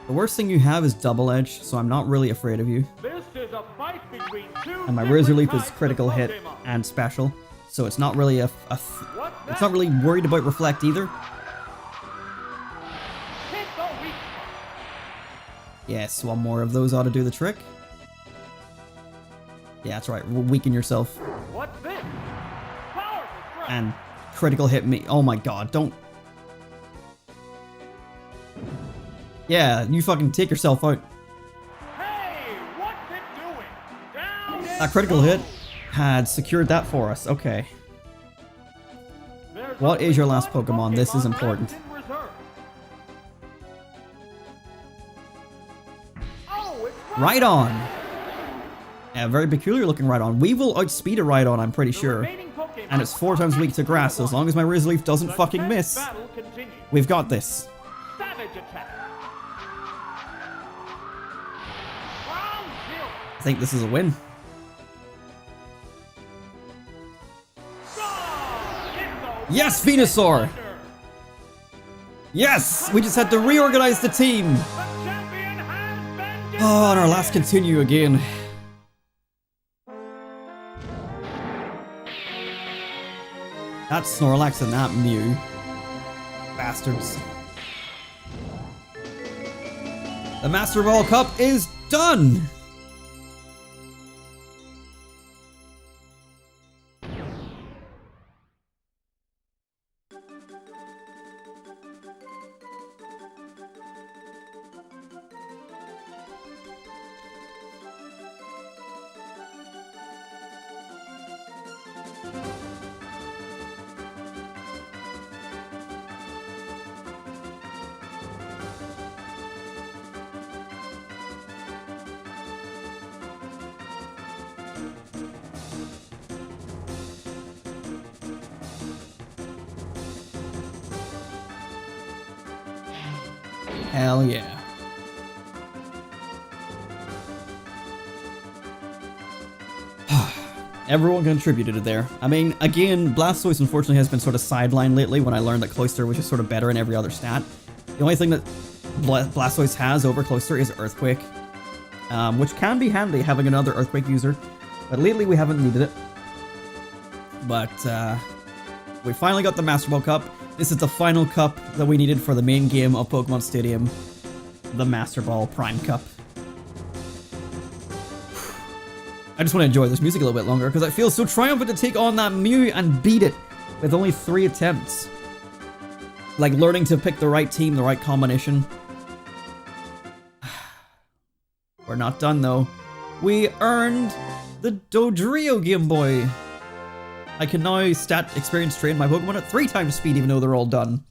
The worst thing you have is Double Edge, so I'm not really afraid of you. This is a fight between two And my Razor Leaf is types of critical hit Pokemon. and special, so it's not really What's it's not really worried about Reflect either. Hit the weak. Yes, one more of those ought to do the trick. Yeah, that's right. Weaken yourself. What's this? Powerful strike. And critical hit me. Oh my god, don't. Yeah, you fucking take yourself out. Hey, what's it doing? Down That critical hit had secured that for us. Okay. There's What is your only last one Pokemon? This is left important. in reserve. Oh, it's Rhydon. Yeah, very peculiar looking Rhydon. We will outspeed a Rhydon, I'm pretty The sure. remaining Pokemon And it's 4 times weak to grass, so as long as my Razor Leaf doesn't The fucking tense miss, battle continues. we've got this. Savage attack. Round zero. I think this is a win. Yes, Venusaur! Yes! We just had to reorganize the team! Oh, and our last continue again. That's Snorlax and that Mew. Bastards. The Master Ball Cup is done! Hell yeah. Everyone contributed there. I mean, again, Blastoise unfortunately has been sort of sidelined lately when I learned that Cloyster was just sort of better in every other stat. The only thing that Blastoise has over Cloyster is Earthquake, which can be handy having another Earthquake user, but lately we haven't needed it. But we finally got the Master Ball Cup. This is the final cup that we needed for the main game of Pokémon Stadium, the Master Ball Prime Cup. I just want to enjoy this music a little bit longer because I feel so triumphant to take on that Mew and beat it with only 3 attempts. Like learning to pick the right team, the right combination. We're not done though. We earned the Dodrio Game Boy. I can now stat experience train my Pokemon at 3 times speed even though they're all done.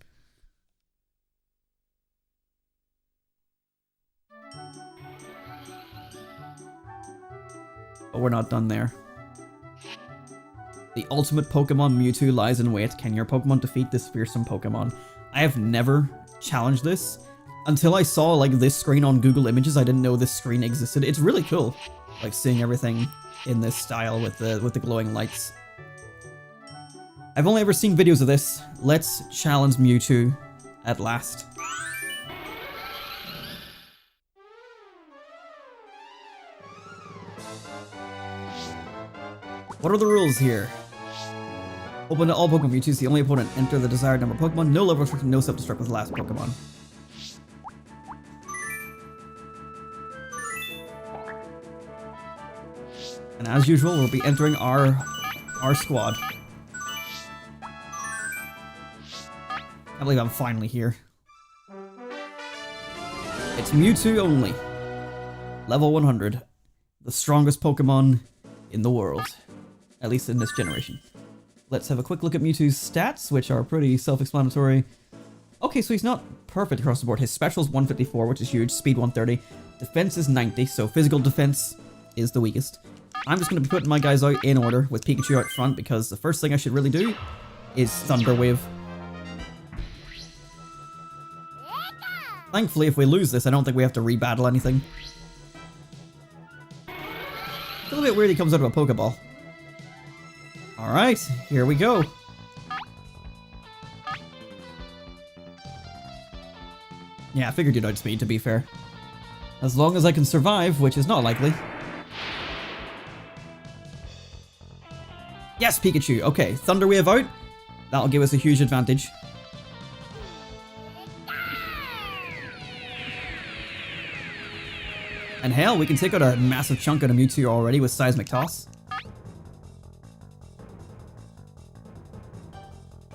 But we're not done there. The ultimate Pokemon Mewtwo lies in wait. Can your Pokemon defeat this fearsome Pokemon? I have never challenged this. Until I saw like this screen on Google Images, I didn't know this screen existed. It's really cool. Like seeing everything in this style with the glowing lights. I've only ever seen videos of this. Let's challenge Mewtwo at last. What are the rules here? Open to all Pokemon. Mewtwo is the only opponent. Enter the desired number of Pokemon. No level restriction, no self-destruct with the last Pokemon. And as usual, we'll be entering our squad. I believe I'm finally here. It's Mewtwo only. Level 100. The strongest Pokemon in the world. At least in this generation. Let's have a quick look at Mewtwo's stats, which are pretty self-explanatory. Okay, so he's not perfect across the board. His special is 154, which is huge. Speed 130. Defense is 90, so physical defense is the weakest. I'm just going to be putting my guys out in order with Pikachu out front because the first thing I should really do is Thunder Wave. Thankfully, if we lose this, I don't think we have to rebattle anything. It's a little bit weird he comes out of a Pokeball. Alright, here we go. Yeah, I figured you'd outspeed, to be fair. As long as I can survive, which is not likely. Yes, Pikachu. Okay, Thunder Wave out. That'll give us a huge advantage. And hell, we can take out a massive chunk out of Mewtwo already with Seismic Toss.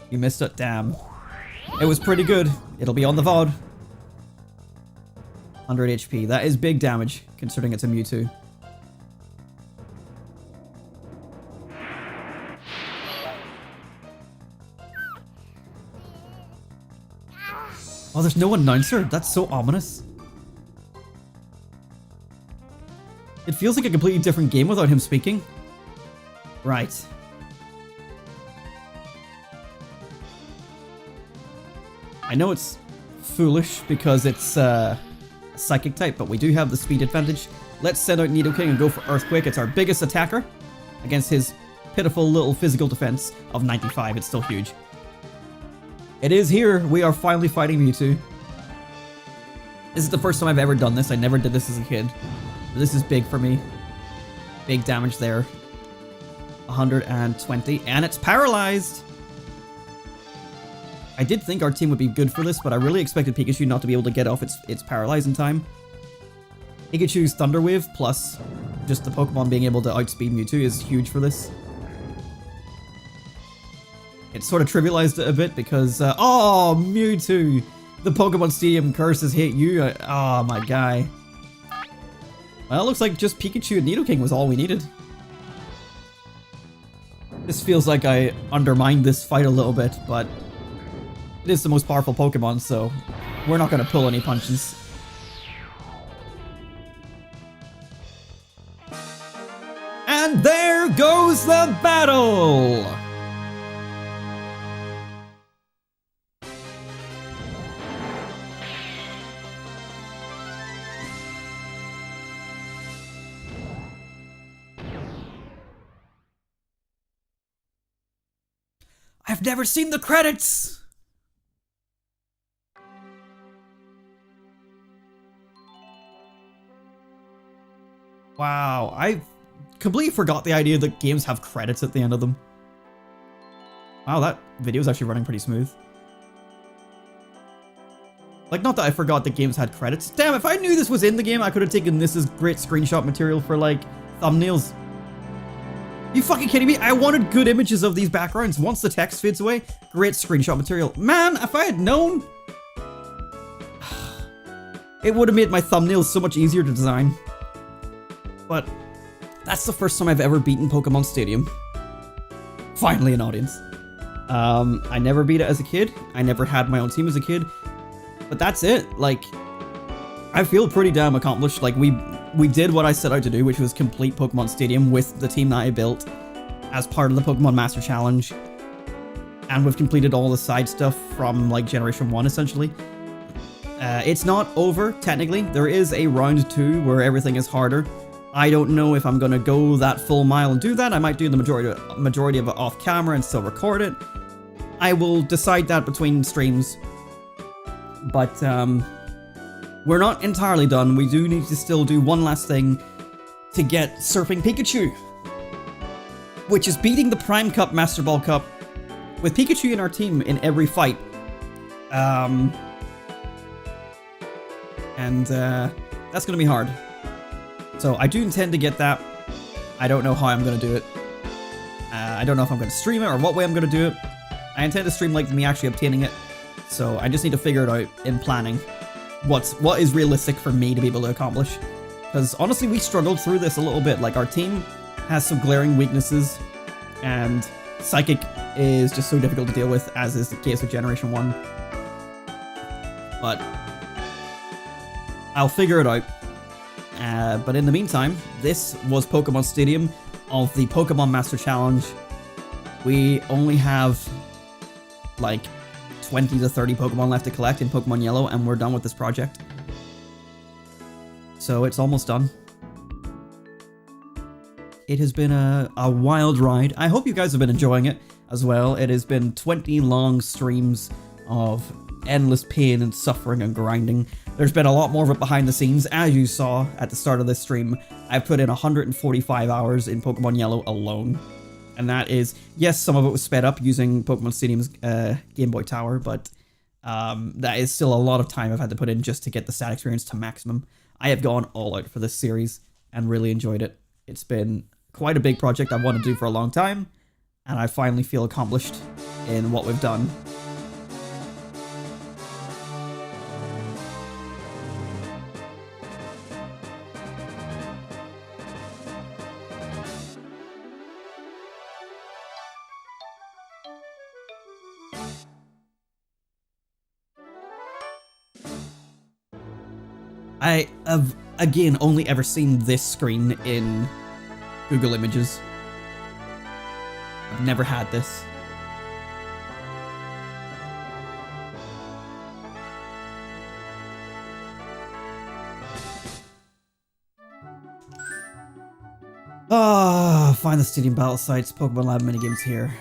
You missed it, damn. It was pretty good. It'll be on the VOD. 100 HP. That is big damage, considering it's a Mewtwo. Oh, there's no announcer? That's so ominous. It feels like a completely different game without him speaking. Right. I know it's foolish because it's a psychic type, but we do have the speed advantage. Let's send out Nidoking and go for Earthquake. It's our biggest attacker against his pitiful little physical defense of 95. It's still huge. It is here. We are finally fighting Mewtwo. This is the first time I've ever done this. I never did this as a kid. This is big for me. Big damage there. 120. And it's paralyzed! I did think our team would be good for this, but I really expected Pikachu not to be able to get off its paralyze in time. Pikachu's Thunder Wave plus just the Pokemon being able to outspeed Mewtwo is huge for this. It sort of trivialized it a bit because, oh, Mewtwo! The Pokémon Stadium curse has hit you. Oh, my guy. Well, it looks like just Pikachu and Nidoking was all we needed. This feels like I undermined this fight a little bit, but it is the most powerful Pokemon, so we're not going to pull any punches. And there goes the battle! I've never seen the credits! Wow, I completely forgot the idea that games have credits at the end of them. Wow, that video is actually running pretty smooth. Like, not that I forgot that games had credits. Damn, if I knew this was in the game, I could have taken this as great screenshot material for, like, thumbnails. You fucking kidding me? I wanted good images of these backgrounds. Once the text fades away, great screenshot material. Man, if I had known, it would have made my thumbnails so much easier to design. But that's the first time I've ever beaten Pokémon Stadium. Finally an audience. I never beat it as a kid. I never had my own team as a kid. But that's it. Like, I feel pretty damn accomplished. Like, we did what I set out to do, which was complete Pokémon Stadium with the team that I built as part of the Pokémon Master Challenge. And we've completed all the side stuff from, like, Generation 1, essentially. It's not over, technically. There is a round 2 where everything is harder. I don't know if I'm going to go that full mile and do that. I might do the majority of it off camera and still record it. I will decide that between streams. But we're not entirely done. We do need to still do one last thing to get Surfing Pikachu, which is beating the Prime Cup Master Ball Cup with Pikachu in our team in every fight. That's going to be hard. So I do intend to get that. I don't know how I'm going to do it. I don't know if I'm going to stream it or what way I'm going to do it. I intend to stream like me actually obtaining it. So I just need to figure it out in planning. What is realistic for me to be able to accomplish. Because honestly, we struggled through this a little bit. Like, our team has some glaring weaknesses. And Psychic is just so difficult to deal with, as is the case with Generation 1. But I'll figure it out. But in the meantime, this was Pokémon Stadium of the Pokémon Master Challenge. We only have like 20 to 30 Pokemon left to collect in Pokemon Yellow, and we're done with this project. So it's almost done. It has been a wild ride. I hope you guys have been enjoying it as well. It has been 20 long streams of endless pain and suffering and grinding. There's been a lot more of it behind the scenes, as you saw at the start of this stream. I've put in 145 hours in Pokemon Yellow alone. And that is, yes, some of it was sped up using Pokemon Stadium's Game Boy Tower, but that is still a lot of time I've had to put in just to get the stat experience to maximum. I have gone all out for this series and really enjoyed it. It's been quite a big project I've wanted to do for a long time, and I finally feel accomplished in what we've done. I have, again, only ever seen this screen in Google Images. I've never had this. Find the stadium battle sites, Pokemon Lab minigames here.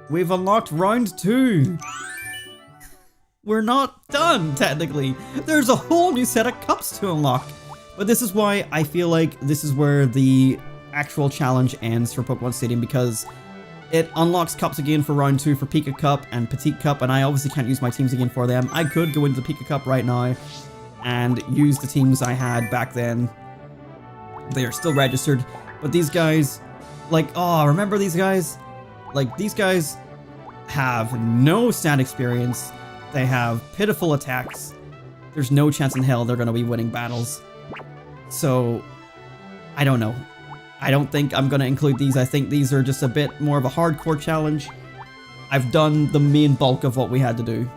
We've unlocked round 2. We're not done, technically. There's a whole new set of cups to unlock. But this is why I feel like this is where the actual challenge ends for Pokemon Stadium, because it unlocks cups again for round 2 for Pika Cup and Petite Cup, and I obviously can't use my teams again for them. I could go into the Pika Cup right now and use the teams I had back then. They are still registered, but these guys, like, oh, remember these guys? Like, these guys have no stat experience. They have pitiful attacks. There's no chance in hell they're going to be winning battles. So, I don't know. I don't think I'm going to include these. I think these are just a bit more of a hardcore challenge. I've done the main bulk of what we had to do.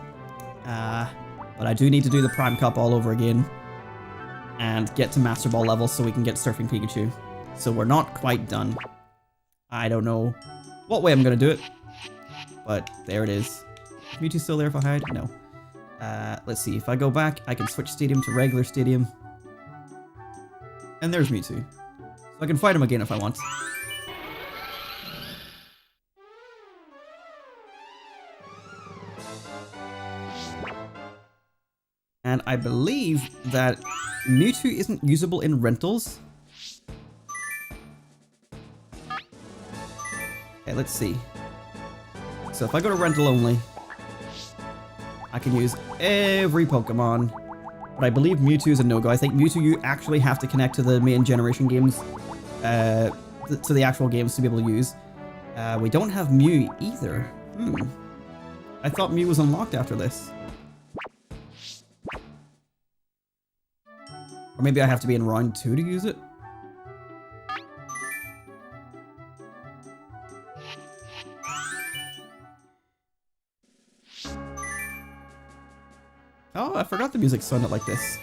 But I do need to do the Prime Cup all over again. And get to Master Ball level so we can get Surfing Pikachu. So we're not quite done. I don't know what way I'm going to do it. But there it is. Is Mewtwo still there if I hide? No. Let's see. If I go back, I can switch Stadium to regular Stadium. And there's Mewtwo. So I can fight him again if I want. And I believe that Mewtwo isn't usable in rentals. Okay, let's see. So if I go to rental only, I can use every Pokemon. But I believe Mewtwo is a no-go. I think Mewtwo you actually have to connect to the main generation games, to the actual games to be able to use. We don't have Mew either. I thought Mew was unlocked after this. Or maybe I have to be in round 2 to use it. Oh, I forgot the music sounded like this.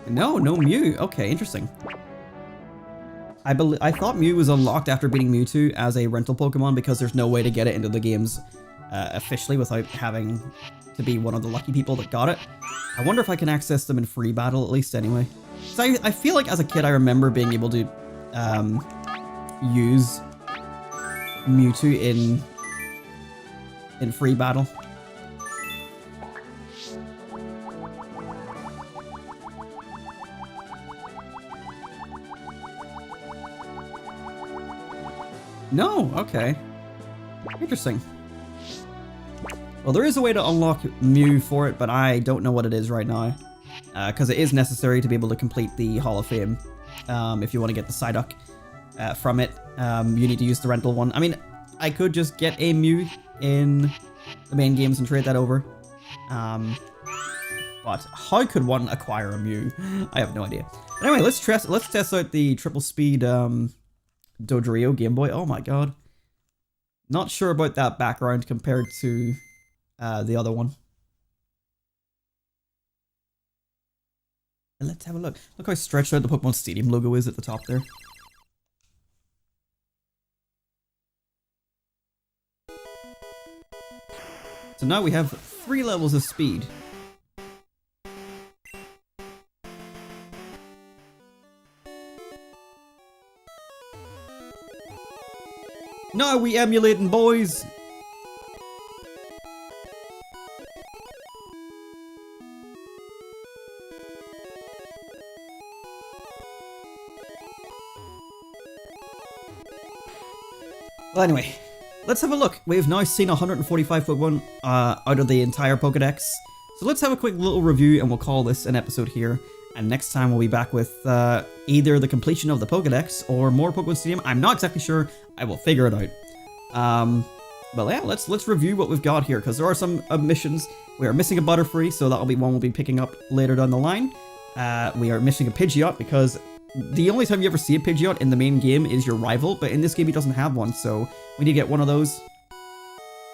No Mew. Okay, interesting. I thought Mew was unlocked after beating Mewtwo as a rental Pokemon because there's no way to get it into the games officially without having to be one of the lucky people that got it. I wonder if I can access them in free battle at least anyway. So I feel like as a kid I remember being able to use Mewtwo in free battle. No, okay. Interesting. Well, there is a way to unlock Mew for it, but I don't know what it is right now. Because it is necessary to be able to complete the Hall of Fame. If you want to get the Psyduck from it, you need to use the rental one. I mean, I could just get a Mew in the main games and trade that over. But how could one acquire a Mew? I have no idea. But anyway, let's test out the triple speed Dodrio Game Boy. Oh my god. Not sure about that background compared to the other one. And let's have a look. Look how stretched out the Pokemon Stadium logo is at the top there. So now we have 3 levels of speed. Now we emulating, boys! Well, anyway, let's have a look. We've now seen 145 Pokemon out of the entire Pokédex. So let's have a quick little review and we'll call this an episode here. And next time we'll be back with either the completion of the Pokédex or more Pokémon Stadium. I'm not exactly sure. I will figure it out. But yeah, let's review what we've got here, because there are some missions. We are missing a Butterfree, so that'll be one we'll be picking up later down the line. We are missing a Pidgeot, because the only time you ever see a Pidgeot in the main game is your rival, but in this game he doesn't have one, so we need to get one of those.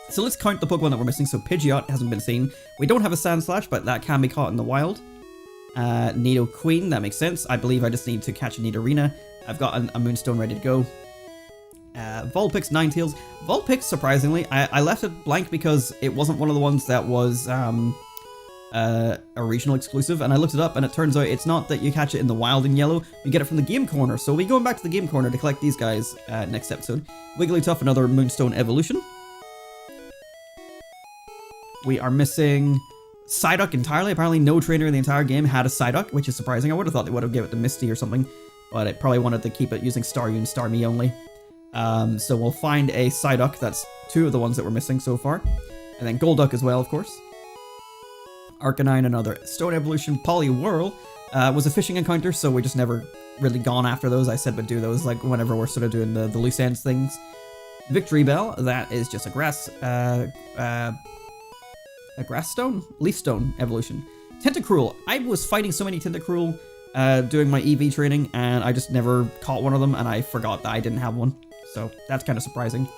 So let's count the Pokemon that we're missing. So Pidgeot hasn't been seen. We don't have a Sandslash, but that can be caught in the wild. Nidoqueen, that makes sense. I believe I just need to catch a Nidorina. I've got a Moonstone ready to go. Vulpix, Ninetales. Vulpix, surprisingly, I left it blank because it wasn't one of the ones that was a regional exclusive, and I looked it up and it turns out it's not that you catch it in the wild in yellow, you get it from the game corner. So we'll be going back to the game corner to collect these guys next episode. Wigglytuff, another Moonstone evolution. We are missing Psyduck entirely. Apparently no trainer in the entire game had a Psyduck, which is surprising. I would have thought they would have given it to Misty or something, but it probably wanted to keep it using Staryu and Starmie only. So we'll find a Psyduck. That's 2 of the ones that we're missing so far. And then Golduck as well, of course. Arcanine, another Stone evolution. Poliwhirl was a fishing encounter, so we just never really gone after those. I said we'd do those like whenever we're sort of doing the loose ends things. Victory Bell, that is just a grass stone? Leaf stone evolution. Tentacruel. I was fighting so many Tentacruel doing my EV training, and I just never caught one of them, and I forgot that I didn't have one. So that's kind of surprising.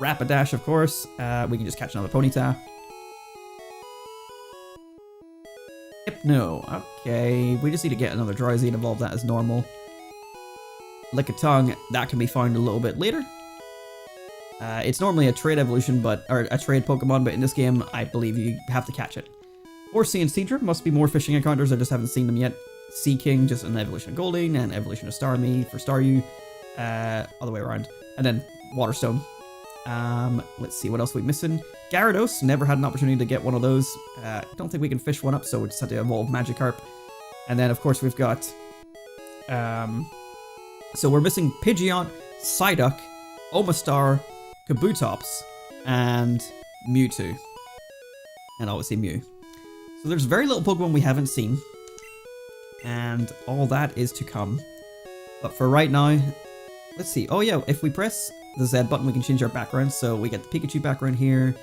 Rapidash, of course. We can just catch another Ponyta. Hypno. Okay, we just need to get another Drowsy and evolve that as normal. Lickitung, that can be found a little bit later. It's normally a trade evolution, or a trade Pokemon, but in this game, I believe you have to catch it. Or Sea and Seadra must be more fishing encounters, I just haven't seen them yet. Sea King, just an evolution of Golding, and evolution of Starmie for Staryu. Other way around. And then Waterstone. Let's see, what else are we missing? Gyarados, never had an opportunity to get one of those. Don't think we can fish one up, so we just had to evolve Magikarp. And then, of course, we've got... so we're missing Pidgeot, Psyduck, Omastar, Kabutops, and Mewtwo. And obviously Mew. So there's very little Pokemon we haven't seen. And all that is to come. But for right now, let's see. Oh yeah, if we press the Z button, we can change our background. So we get the Pikachu background here.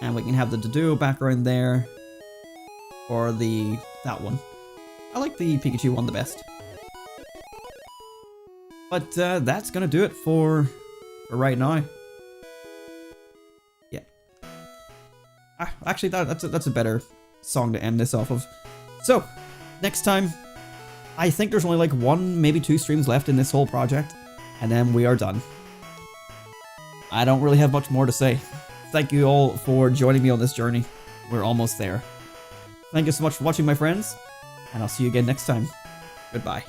And we can have the Doduo background there. Or that one. I like the Pikachu one the best. But that's gonna do it for right now. Yeah. Actually, that's a better song to end this off of. So, next time, I think there's only like 1, maybe 2 streams left in this whole project, and then we are done. I don't really have much more to say. Thank you all for joining me on this journey. We're almost there. Thank you so much for watching, my friends, and I'll see you again next time. Goodbye.